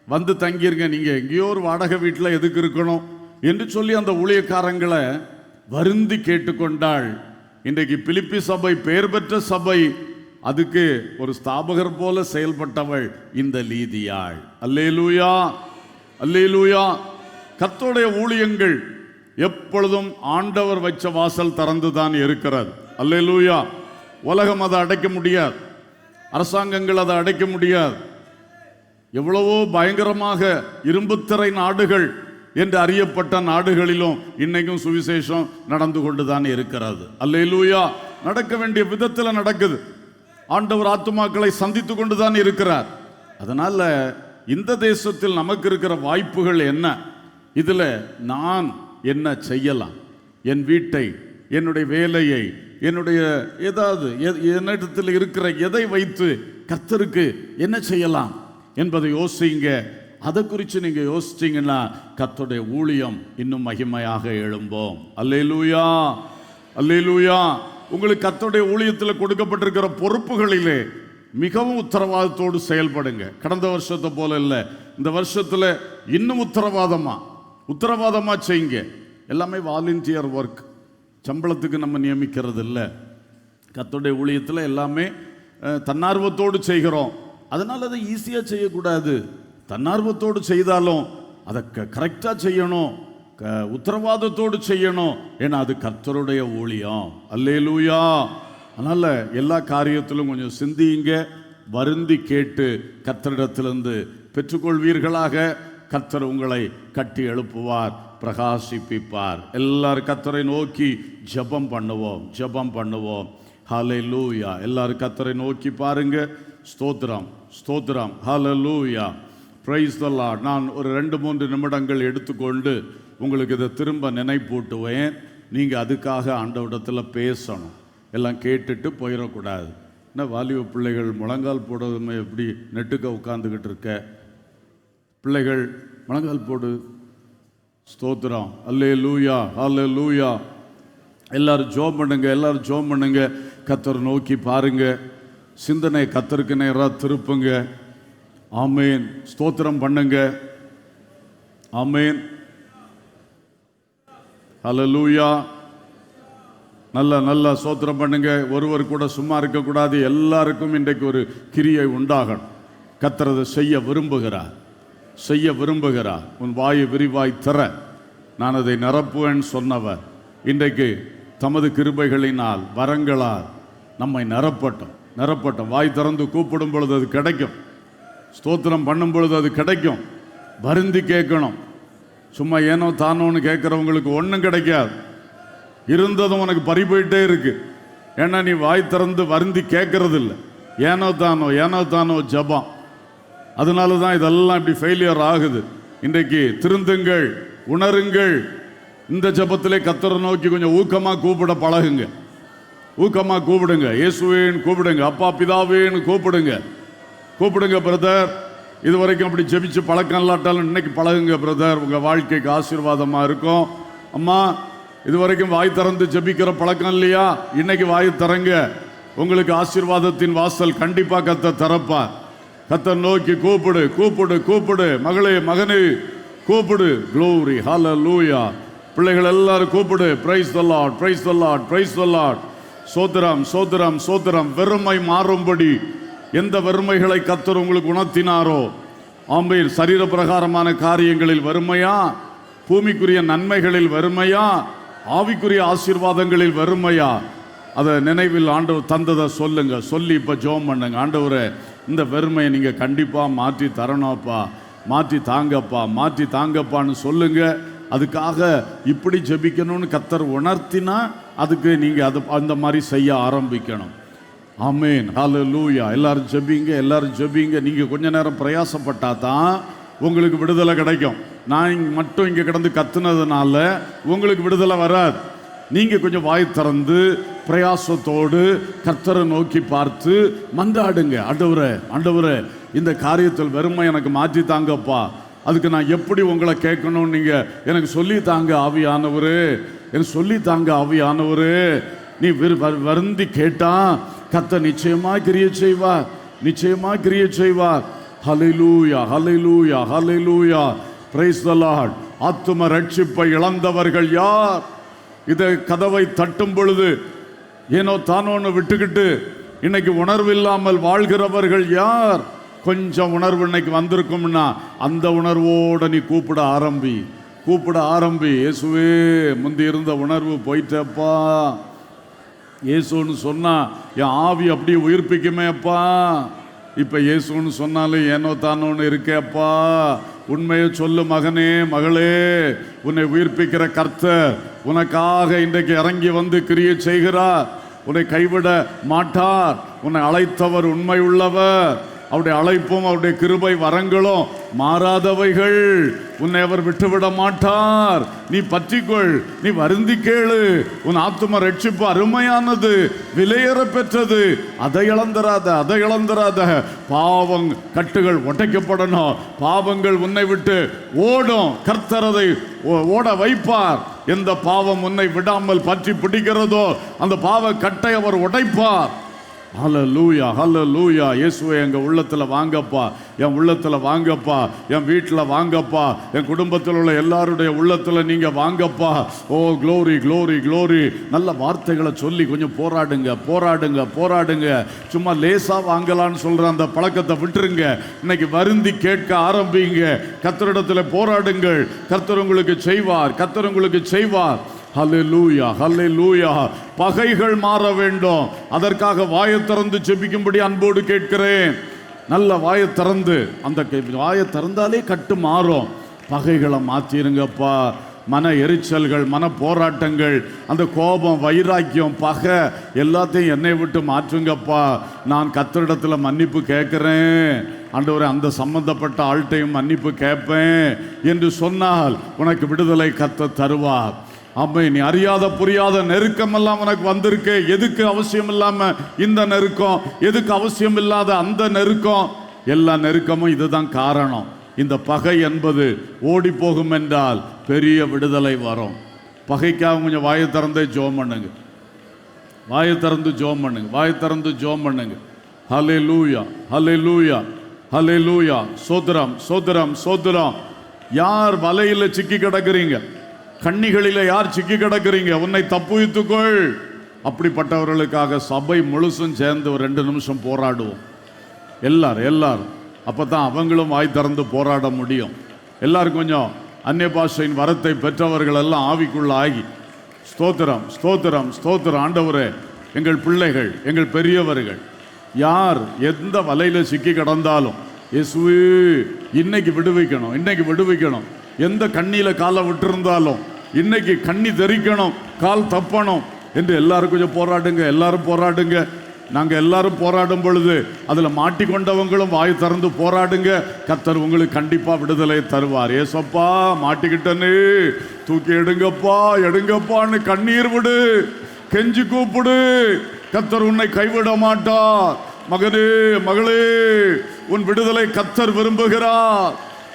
வந்து தங்கியிருங்க, நீங்கள் எங்கேயோ ஒரு வாடகை வீட்டில் எதுக்கு இருக்கணும் என்று சொல்லி அந்த ஊழியக்காரங்களை வருந்தி கேட்டுக்கொண்டாள். இன்றைக்கு பிலிப்பி சபை பெயர் பெற்ற சபை. அதுக்கு ஒரு ஸ்தாபகர் போல செயல்பட்டவள் இந்த லீதியாள். அல்லேலூயா, அல்லேலூயா. கர்த்தருடைய ஊழியங்கள் எப்பொழுதும் ஆண்டவர் வச்ச வாசல் திறந்துதான் இருக்கிறது. அல்லேலூயா. உலகம் அதை அடைக்க முடியாது, அரசாங்கங்கள் அதை அடைக்க முடியாது. எவ்வளவோ பயங்கரமாக இரும்புத்திரை நாடுகள் என்று அறியப்பட்ட நாடுகளிலும் இன்னைக்கும் சுவிசேஷம் நடந்து கொண்டுதான் இருக்கிறது. அல்லேலூயா. நடக்க வேண்டிய விதத்தில் நடக்குது. ஆண்டவர் ஆத்துமாக்களை சந்தித்து கொண்டுதான் இருக்கிறார். அதனால இந்த தேசத்தில் நமக்கு இருக்கிற வாய்ப்புகள் என்ன? இதுல நான் என்ன செய்யலாம்? என் வீட்டை, என்னுடைய வேலையை, என்னுடைய ஏதாவது என்னிடத்தில் இருக்கிற எதை வைத்து கர்த்தருக்கு என்ன செய்யலாம் என்பதை யோசிங்க. அதை குறித்து நீங்கள் யோசிச்சிங்கன்னா கர்த்தருடைய ஊழியம் இன்னும் மகிமையாக எழும்போம். அல்லேலூயா, அல்லேலூயா. உங்களுக்கு கர்த்தருடைய ஊழியத்தில் கொடுக்கப்பட்டிருக்கிற பொறுப்புகளிலே மிகவும் உத்தரவாதத்தோடு செயல்படுங்க. கடந்த வருஷத்தை போல இல்லை, இந்த வருஷத்தில் இன்னும் உத்தரவாதமாக செய்யுங்க. எல்லாமே வாலண்டியர் ஒர்க், சம்பளத்துக்கு நம்ம நியமிக்கிறது இல்லை. கர்த்தருடைய ஊழியத்தில் எல்லாமே தன்னார்வத்தோடு செய்கிறோம். அதனால் அதை ஈஸியாக செய்யக்கூடாது. தன்னார்வத்தோடு செய்தாலும் அதை கரெக்டாக செய்யணும், உத்தரவாதத்தோடு செய்யணும். ஏன்னா அது கர்த்தருடைய ஊழியம். அல்லேலூயா. அதனால் எல்லா காரியத்திலும் கொஞ்சம் சிந்தியுங்க, வருந்தி கேட்டு கர்த்தரிடத்திலிருந்து பெற்றுக்கொள்வீர்களாக. கர்த்தர் உங்களை கட்டி எழுப்புவார், பிரகாசிப்பிப்பார். எல்லாரும் கர்த்தரை நோக்கி ஜெபம் பண்ணுவோம். ஹல்லேலூயா. எல்லாரும் கர்த்தரை நோக்கி பாருங்க. ஸ்தோத்திரம். ஹல்லேலூயா. Praise the Lord. நான் ஒரு 2-3 நிமிடங்கள் எடுத்துக்கொண்டு உங்களுக்கு இதை திரும்ப நினைப்பூட்டுவேன். நீங்கள் அதுக்காக ஆண்டவரிடத்தில் பேசணும். எல்லாம் கேட்டுட்டு போயிடக்கூடாது. என்ன வாலிப பிள்ளைகள் முழங்கால் போடுறதுமே எப்படி நெட்டுக்க உட்காந்துக்கிட்டு இருக்க பிள்ளைகள், முழங்கால் போடு. ஸ்தோத்திரம். அல்லேலூயா, ஹல்லேலூயா. எல்லாரும் ஜெபம் பண்ணுங்க. கர்த்தர் நோக்கி பாருங்க. சிந்தனை கர்த்தருக்கு நேராக திருப்புங்க. ஆமேன். ஸ்தோத்திரம் பண்ணுங்க. ஆமேன். ஹல்லேலூயா. நல்ல ஸ்தோத்திரம் பண்ணுங்க. ஒருவர் கூட சும்மா இருக்கக்கூடாது. எல்லாருக்கும் இன்றைக்கு ஒரு கிரியை உண்டாகணும். கர்த்தர் அதை செய்ய விரும்புகிறார். உன் வாயை விரிவாய் திற, நான் அதை நிரப்புவேன் சொன்னவர் இன்றைக்கு தமது கிருபைகளினால் வரங்களால் நம்மை நிரப்பட்டும். வாய் திறந்து கூப்பிடும் பொழுது அது கிடைக்கும். ஸ்தோத்திரம் பண்ணும் பொழுது அது கிடைக்கும். வருந்தி கேட்கணும். சும்மா ஏனோ தானோன்னு கேட்குறவங்களுக்கு ஒன்றும் கிடைக்காது. இருந்ததும் உனக்கு பறி போயிட்டே இருக்கு. ஏன்னா நீ வாய் திறந்து வருந்தி கேட்கறது இல்லை. ஏனோ தானோ ஜபம். அதனால தான் இதெல்லாம் இப்படி ஃபெயிலியர் ஆகுது. இன்றைக்கு திருந்துங்கள், உணருங்கள். இந்த ஜபத்திலே கர்த்தரை நோக்கி கொஞ்சம் ஊக்கமாக கூப்பிட பழகுங்க. ஊக்கமாக கூப்பிடுங்க. இயேசுவேன்னு கூப்பிடுங்க. அப்பா பிதாவேன்னு கூப்பிடுங்க பிரதர். இது வரைக்கும் அப்படி ஜெபிச்சு பழக்கம் இல்லாட்டாலும் இன்னைக்கு பழகுங்க பிரதர். உங்கள் வாழ்க்கைக்கு ஆசீர்வாதமாக இருக்கும். அம்மா, இது வரைக்கும் வாய் திறந்து ஜெபிக்கிற பழக்கம் இல்லையா? இன்னைக்கு வாய் திறங்க. உங்களுக்கு ஆசீர்வாதத்தின் வாசல் கண்டிப்பாக கர்த்தர் திறப்பார். கர்த்தர் நோக்கி கூப்பிடு. மகனே கூப்பிடு. க்ளோரி, ஹல்லேலூயா. பிள்ளைகள் எல்லாரும் கூப்பிடு. Price the Lord. சோத்திரம். வெறுமை மாறும்படி எந்த வெறுமைகளை கர்த்தர் உங்களுக்கு உணர்த்தினாரோ, ஆம்பீர், சரீர பிரகாரமான காரியங்களில் வறுமையா, பூமிக்குரிய நன்மைகளில் வறுமையா, ஆவிக்குரிய ஆசீர்வாதங்களில் வறுமையா, அதை நினைவில் ஆண்டவர் தந்ததை சொல்லி இப்போ ஜெபம் பண்ணுங்க. ஆண்டவரே, இந்த வெறுமையை நீங்கள் கண்டிப்பாக மாற்றி தரணும்ப்பா, மாற்றி தாங்கப்பான்னு சொல்லுங்க. அதுக்காக இப்படி ஜெபிக்கணும்னு கர்த்தர் உணர்த்தினா அதுக்கு நீங்கள் அந்த மாதிரி செய்ய ஆரம்பிக்கணும். ஆமேன். ஹல்லேலூயா. எல்லாரும் ஜெபிங்க. நீங்கள் கொஞ்ச நேரம் பிரயாசப்பட்டா தான் உங்களுக்கு விடுதலை கிடைக்கும். நான் மட்டும் இங்கே கிடந்து கத்துனதுனால உங்களுக்கு விடுதலை வராது. நீங்கள் கொஞ்சம் வாய் திறந்து பிரயாசத்தோடு கர்த்தரை நோக்கி பார்த்து மன்றாடுங்க. ஆண்டவரே, இந்த காரியத்தில் வெறுமை எனக்கு மாற்றி தாங்கப்பா. அதுக்கு நான் எப்படி உங்களை கேட்கணும்னு நீங்கள் எனக்கு சொல்லித்தாங்க ஆவியானவரே. நீ வருந்தி கேட்டா கர்த்தர் நிச்சயமாக கிரியை செய்வார். ஹல்லேலூயா. Praise the Lord. ஆத்தும ரட்சிப்பை இழந்தவர்கள் யார்? இதை கதவை தட்டும் பொழுது ஏனோ தானோன்னு விட்டுக்கிட்டு இன்னைக்கு உணர்வு இல்லாமல் வாழ்கிறவர்கள் யார்? கொஞ்சம் உணர்வு இன்னைக்கு வந்திருக்கும்னா அந்த உணர்வோட நீ கூப்பிட ஆரம்பி. இயேசுவே, முந்தி இருந்த உணர்வு போயிட்டப்பா. இயேசுன்னு சொன்னா என் ஆவி அப்படியே உயிர்ப்பிக்குமே அப்பா. இப்ப இயேசுன்னு சொன்னாலும் ஏனோ தானோன்னு இருக்கேப்பா. உண்மையை சொல்லு மகனே, மகளே, உன்னை உயிர்ப்பிக்கிற கர்த்தர் உனக்காக இன்றைக்கு இறங்கி வந்து கிரியை செய்கிறார். உன்னை கைவிட மாட்டார். உன்னை அழைத்தவர் உண்மை உள்ளவர். அவருடைய அழைப்பும் அவருடைய கிருபை வரங்களும் மாறாதவைகள். உன்னை அவர் விட்டுவிட மாட்டார். நீ பற்றிக்கொள், நீ வருந்தி கேளு. உன் ஆத்தும ரட்சிப்பு அருமையானது, விலையேற பெற்றது. அதை இழந்துராத, அதை இழந்துராத. பாவம் கட்டுகள் உடைக்கப்படணும். பாவங்கள் உன்னை விட்டு ஓடும். கர்த்தர் அதை ஓட வைப்பார். எந்த பாவம் உன்னை விடாமல் பற்றி பிடிக்கிறதோ அந்த பாவ கட்டை அவர் உடைப்பார். ஹல்லேலூயா, ஹல்லேலூயா. இயேசுவே எங்க உள்ளத்துல வாங்கப்பா, என் உள்ளத்துல வாங்கப்பா, என் வீட்டில் வாங்கப்பா, என் குடும்பத்தில் உள்ள எல்லாருடைய உள்ளத்துல நீங்க வாங்கப்பா. ஓ க்ளோரி, க்ளோரி, க்ளோரி. நல்ல வார்த்தைகளை சொல்லி கொஞ்சம் போராடுங்க, போராடுங்க, போராடுங்க. சும்மா லேசா வாங்கலான்னு சொல்ற அந்த பழக்கத்தை விட்டுருங்க. இன்னைக்கு வருந்தி கேட்க ஆரம்பிங்க. கர்த்தரிடத்துல போராடுங்கள். கர்த்தர் உங்களுக்கு செய்வார், கர்த்தர் உங்களுக்கு செய்வார். ஹல்லேலூயா, ஹல்லேலூயா. பகைகள் மாற வேண்டும். அதற்காக வாயை திறந்து ஜெபிக்கும்படி அன்போடு கேட்கிறேன். நல்ல வாயை திறந்து, அந்த வாயை திறந்தாலே கட்டு மாறும். பகைகளை மாற்றிருங்கப்பா. மன எரிச்சல்கள், மன போராட்டங்கள், அந்த கோபம், வைராக்கியம், பகை எல்லாத்தையும் என்னை விட்டு மாற்றுங்கப்பா. நான் கர்த்தரிடத்தில் மன்னிப்பு கேட்குறேன் ஆண்டவரே, அந்த சம்பந்தப்பட்ட ஆள்கிட்டையும் மன்னிப்பு கேட்பேன் என்று சொன்னால் உனக்கு விடுதலை கர்த்தர் தருவார். அம்மை, நீ அறியாத புரியாத நெருக்கம் எல்லாம் உனக்கு வந்திருக்கு. எதுக்கு அவசியம் இல்லாம இந்த நெருக்கம், எதுக்கு அவசியம் இல்லாத அந்த நெருக்கம், எல்லா நெருக்கமும் இதுதான் காரணம். இந்த பகை என்பது ஓடி போகும் என்றால் பெரிய விடுதலை வரும். பகைக்காக கொஞ்சம் வாயை திறந்தே ஜோம் பண்ணுங்க. வாயை திறந்து ஜோம் பண்ணுங்க. வாயை திறந்து ஜோம் பண்ணுங்க. ஹல்லேலூயா, ஹல்லேலூயா, ஹல்லேலூயா. சோதரம், சோதரம், சோதரம். யார் வலையில சிக்கி கிடக்குறீங்க, கண்ணிகளில யார் சிக்கி கிடக்குறீங்க, உன்னை தப்புவித்துக்கொள். அப்படிப்பட்டவர்களுக்காக சபை முழுசும் சேர்ந்து ஒரு 2 நிமிஷம் போராடுவோம். எல்லாரும் அப்பதான் அவங்களும் வாய் திறந்து போராட முடியும். எல்லாரும் கொஞ்சம் அந்நிய பாஷையின் வரத்தை பெற்றவர்கள் எல்லாம் ஆவிக்குள்ள ஆகி ஸ்தோத்திரம், ஸ்தோத்திரம், ஸ்தோத்திரம். ஆண்டவரே, எங்கள் பிள்ளைகள், எங்கள் பெரியவர்கள் யார் எந்த வலையில சிக்கி கிடந்தாலும் இயேசுவே இன்னைக்கு விடுவிக்கணும், இன்னைக்கு விடுவிக்கணும். எந்த கண்ணியில காலை விட்டுருந்தாலும் இன்னைக்கு கண்ணி தெரிக்கணும், கால் தப்பணும் என்று எல்லாரும் கொஞ்சம் போராடுங்க. எல்லாரும் போராடுங்க. நாங்க எல்லாரும் போராடும் பொழுது அதுல மாட்டிக்கொண்டவங்களும் வாய் திறந்து போராடுங்க. கர்த்தர் உங்களுக்கு கண்டிப்பா விடுதலை தருவார். ஏசப்பா, மாட்டிக்கிட்டனே, தூக்கி எடுங்கப்பா, எடுங்கப்பான்னு கண்ணீர் விடு, கெஞ்சி கூப்பிடு. கர்த்தர் உன்னை கைவிட மாட்டார். மகனே, மகளே, உன் விடுதலை கர்த்தர் விரும்புகிறார்.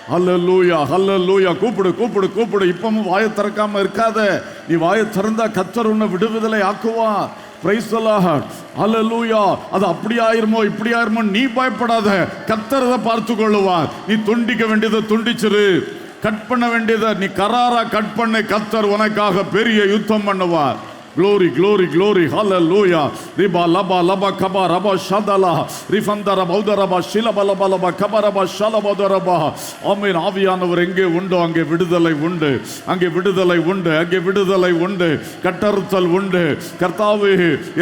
ஹல்லேலூயா, ஹல்லேலூயா. கூப்பிடு, கூப்பிடு, கூப்பிடு. இப்பவும் வாயை திறக்காம இருக்காத. நீ வாயை திறந்தா கர்த்தர் உன்னை விடுதலை ஆக்குவார். பிரைஸ் தி லார்ட், ஹல்லேலூயா. அது அப்படி ஆயிருமோ இப்படி ஆயிருமோ நீ பயப்படாத. கர்த்தர் அதை பார்த்து கொள்ளுவார். நீ துண்டிக்க வேண்டியதை துண்டிச்சிரு, கட் பண்ண வேண்டியதை நீ கராரா கட் பண்ண. கர்த்தர் உனக்காக பெரிய யுத்தம் பண்ணுவார். Glory, glory, glory, hallelujah. Riba laba laba kaba raba shadala rifandara baudaraba shilaba laba laba kabaraba shalabadaraba. ஆமென். ஆவியானவர் எங்கே உண்டோ அங்கே விடுதலை உண்டு, அங்கே விடுதலை உண்டு, அங்கே விடுதலை உண்டு, கட்டறுத்தல் உண்டு. கர்த்தாவே,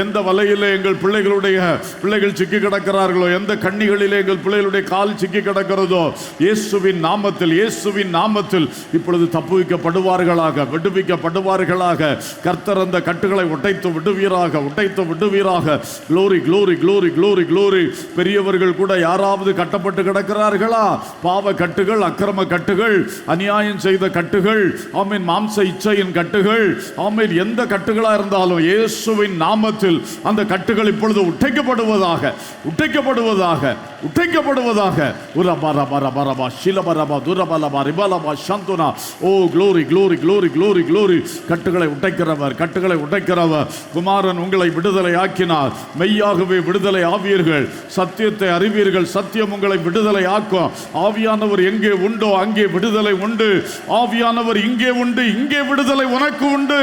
எந்த வலையிலே எங்கள் பிள்ளைகள் சிக்கி கிடக்கிறார்களோ, எந்த கண்ணிகளிலே எங்கள் பிள்ளைகளுடைய கால் சிக்கி கிடக்கிறதோ, இயேசுவின் நாமத்தில், இயேசுவின் நாமத்தில் இப்பொழுது தப்புவிக்கப்படுவார்களாக, விடுவிக்கப்படுவார்களாக. கர்த்தர் அந்த கட்டுகளை உடைத்து விடுவீராக, உடைத்து விடுவீராக. Glory, glory, glory, glory, glory. பெரியவர்கள் கூட யாராவது கட்டப்பட்டு கிடக்கிறார்களா? பாவ கட்டுகள், அக்கிரம கட்டுகள், அநியாயம் செய்த கட்டுகள், ஆமீன், மாம்ச இச்சையின் கட்டுகள், ஆமீன், எந்த கட்டுகளா இருந்தாலும் இயேசுவின் நாமத்தில் அந்த கட்டுகள் இப்பொழுது உடைக்கப்படுவதாக, உடைக்கப்படுவதாக, உடைக்கப்படுவதாக. உரபரபரபரபா ஷிலபரபா துரபலபா ரிபலபா சந்துனா. Oh glory, glory, glory, glory, glory. கட்டுகளை உடைக்கிறவர், கட்டுகளை உடைக்கிறவர். குமாரன் உங்களை விடுதலை ஆக்கினார். மெய்யாகவே விடுதலை ஆவீர்கள், சத்தியத்தை அறிவீர்கள், சத்தியம் உங்களை விடுதலை ஆக்கும். ஆவியானவர் எங்கே உண்டோ அங்கே விடுதலை உண்டு. ஆவியானவர் இங்கே உண்டு, இங்கே விடுதலை உனக்கு உண்டு.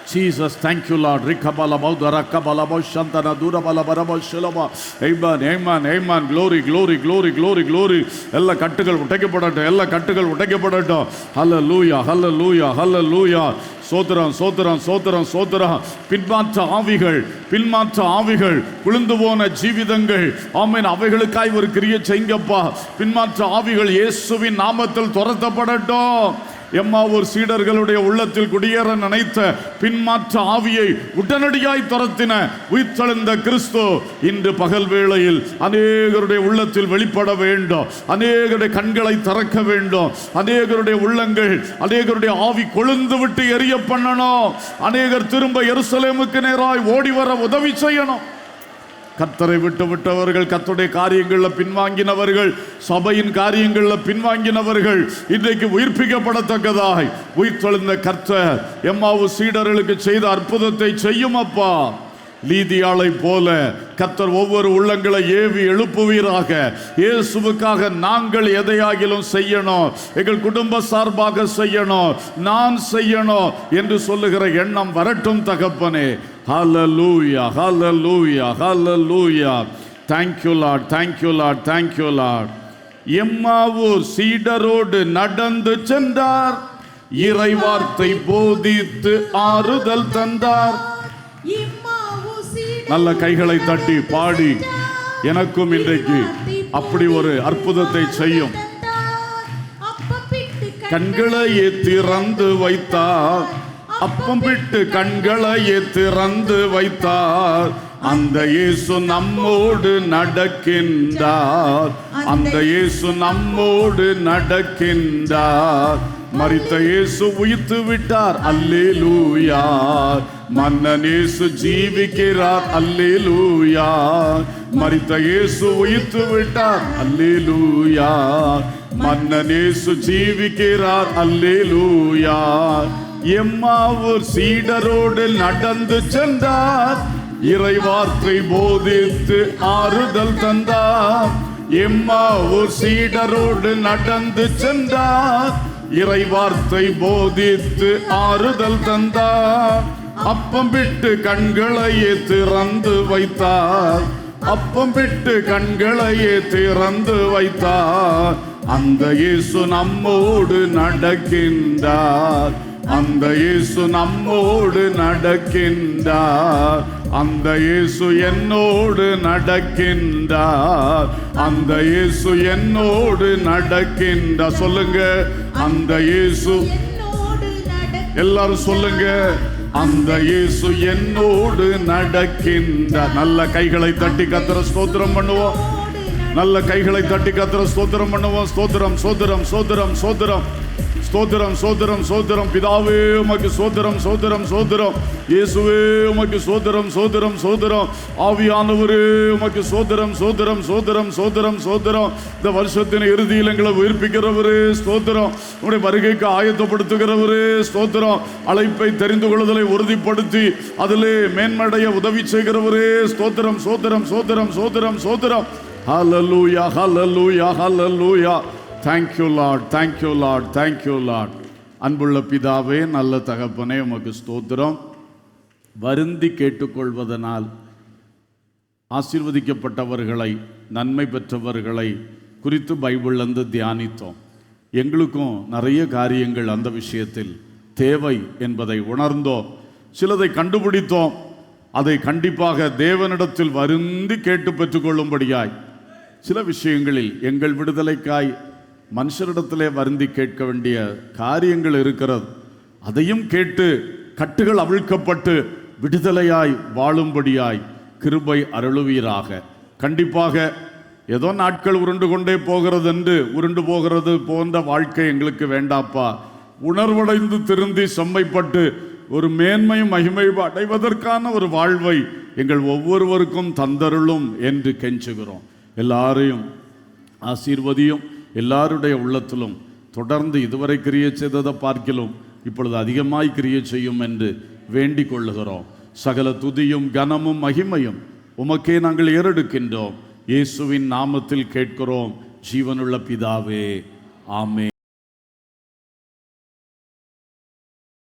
Jesus, thank you Lord. Rikabala baudara kabala baushantana dura bala baraba shilaba. Amen, amen, amen. Glory, glory, glory, glory, glory. எல்லா கட்டுகள் உடைக்கப்படட்டும், எல்லா கட்டுகள் உடைக்கப்படட்டும். Hallelujah, hallelujah, hallelujah. சோத்திரம், சோத்திரம், சோத்திரம், சோத்திரம். பின்மாற்ற ஆவிகள், பின்மாற்ற ஆவிகள், விழுந்து போன ஜீவிதங்கள், ஆமென், அவைகளுக்காய் ஒரு கிரியை செய்யுங்கப்பா. பின்மாற்ற ஆவிகள் இயேசுவின் நாமத்தில் துரத்தப்படட்டும், எம்மாவூர் சீடர்களுடைய உள்ளத்தில் குடியேற நினைத்த பின்மாற்ற ஆவியை உடனடியாய் துரத்தின உயிர்த்தெழுந்த கிறிஸ்து இன்று பகல் வேளையில் அநேகருடைய உள்ளத்தில் வெளிப்பட வேண்டும். அநேகருடைய கண்களை திறக்க வேண்டும். அநேகருடைய உள்ளங்கள், அநேகருடைய ஆவி கொழுந்து விட்டு எரிய பண்ணணும். அநேகர் திரும்ப எருசலேமுக்கு நேராய் ஓடி வர உதவி செய்யணும். கர்த்தரை விட்டவர்கள், கர்த்தருடைய காரியங்களில் பின்வாங்கினவர்கள், சபையின் காரியங்களில் பின்வாங்கினவர்கள் இன்றைக்கு உயிர்ப்பிக்கப்படத்தக்கதாய் உயிர்த்தெழுந்த கர்த்தர் எம்மாவூர் சீடர்களுக்கு செய்த அற்புதத்தை செய்யும் அப்பா. லீதியாளை போல கர்த்தர் ஒவ்வொரு உள்ளங்களை ஏவி எழுப்புவீராக. இயேசுவுக்காக நாங்கள் எதையாகிலும் செய்யணும், எங்கள் குடும்ப சார்பாக செய்யணும், நான் செய்யணும் என்று சொல்லுகிற எண்ணம் வரட்டும் தகப்பனே. ஹல்லேலூயா, ஹல்லேலூயா, ஹல்லேலூயா. Thank you Lord, thank you Lord, thank you Lord. எம்மாவூர் சீடரோடு நடந்து சென்றார், இறைவார்த்தை போதித்து ஆறுதல் தந்தார். நல்ல கைகளை தட்டி பாடி எனக்கும் இன்றைக்கு அப்படி ஒரு அற்புதத்தை செய்யும். கண்களை திறந்து வைத்தார், அப்பம் விட்டு கண்களை திறந்து வைத்தார். அந்த இயேசு நம்மோடு நடக்கின்றார், அந்த இயேசு நம்மோடு நடக்கின்றார். மரித்த இயேசு உயிர்த்து விட்டார், அல்லேலூயா. மன்னன் இயேசு ஜீவிக்கிறார், அல்லேலூயா. மரித்த இயேசு உயிர்த்து விட்டார், அல்லேலூயா. மன்னன் இயேசு ஜீவிக்கிறார், அல்லேலூயா. எம்மாவூர் சீடரோடு நடந்து சென்றார், இறைவார்த்தை போதித்து ஆறுதல் தந்தார். எம்மாவூர் சீடரோடு நடந்து சென்றார், இறைவார்த்தை போதித்து ஆறுதல் தந்தார். அப்பம் விட்டு கண்களையே திறந்து வைத்தார், அப்பம் விட்டு கண்களையே திறந்து வைத்தார். அந்த இயேசு நம்மோடு நடக்கின்றார், அந்த இயேசு நம்மோடு நடக்கின்றார். அந்த இயேசு என்னோடு நடக்கின்றார், அந்த இயேசு என்னோடு நடக்கின்றார். சொல்லுங்க, அந்த இயேசு. எல்லாரும் சொல்லுங்க, அந்த இயேசு என்னோடு நடக்கின்றார். நல்ல கைகளை தட்டி கர்த்தரை ஸ்தோத்திரம் பண்ணுவோம். நல்ல கைகளை தட்டி கர்த்தரை ஸ்தோத்திரம் பண்ணுவோம். ஸ்தோத்திரம், ஸ்தோத்திரம், ஸ்தோத்திரம், ஸ்தோத்திரம், ஸ்தோத்திரம், ஸ்தோத்திரம், ஸ்தோத்திரம். பிதாவே உமக்கு ஸ்தோத்திரம், ஸ்தோத்திரம், ஸ்தோத்திரம். இயேசுவே உமக்கு ஸ்தோத்திரம், ஸ்தோத்திரம், ஸ்தோத்திரம். ஆவியானவரே உமக்கு ஸ்தோத்திரம், ஸ்தோத்திரம், ஸ்தோத்திரம், ஸ்தோத்திரம், ஸ்தோத்திரம். இந்த வருஷத்தின் இறுதியில் எங்களை உயிர்ப்பிக்கிறவரே ஸ்தோத்திரம். உங்களுடைய வருகைக்கு ஆயத்தப்படுத்துகிறவரே ஸ்தோத்திரம். அழைப்பை தெரிந்து கொள்ளுதலை உறுதிப்படுத்தி அதிலே மேன்மடைய உதவி செய்கிறவரே ஸ்தோத்திரம், ஸ்தோத்திரம், ஸ்தோத்திரம், ஸ்தோத்திரம், ஸ்தோத்திரம். ஹல்லேலூயா, ஹல்லேலூயா, ஹல்லேலூயா. Thank you Lord, thank you Lord, thank you Lord. அன்புள்ள பிதாவே, நல்ல தகப்பனே, உமக்கு ஸ்தோத்திரம். வருந்தி கேட்டுக்கொள்வதனால் ஆசீர்வதிக்கப்பட்டவர்களை, நன்மை பெற்றவர்களை குறித்து பைபிள்லேருந்து தியானித்தோம். எங்களுக்கும் நிறைய காரியங்கள் அந்த விஷயத்தில் தேவை என்பதை உணர்ந்தோம். சிலதை கண்டுபிடித்தோம். அதை கண்டிப்பாக தேவனிடத்தில் வருந்தி கேட்டு பெற்றுக்கொள்ளும்படியாய் சில விஷயங்களில் எங்கள் விடுதலைக்காய் மனுஷரிடத்திலே வருந்தி கேட்க வேண்டிய காரியங்கள் இருக்கிறது. அதையும் கேட்டு கட்டுகள் அவிழ்க்கப்பட்டு விடுதலையாய் வாழும்படியாய் கிருபை அருளுவீராக. கண்டிப்பாக ஏதோ நாட்கள் உருண்டு கொண்டே போகிறது என்று உருண்டு போகிறது போன்ற வாழ்க்கை எங்களுக்கு வேண்டாப்பா. உணர்வடைந்து திருந்தி செம்மைப்பட்டு ஒரு மேன்மையும் மகிமையும் அடைவதற்கான ஒரு வாழ்வை எங்கள் ஒவ்வொருவருக்கும் தந்தருளும் என்று கெஞ்சுகிறோம். எல்லாரையும் ஆசீர்வதியும். எல்லாருடைய உள்ளத்திலும் தொடர்ந்து இதுவரை கிரியை செய்ததை பார்க்கிலும் இப்பொழுது அதிகமாய் கிரியை செய்யும் என்று வேண்டிக் கொள்ளுகிறோம். சகல துதியும் கனமும் மகிமையும் உமக்கே நாங்கள் ஏறெடுக்கின்றோம். இயேசுவின் நாமத்தில் கேட்கிறோம், ஜீவனுள்ள பிதாவே, ஆமென்.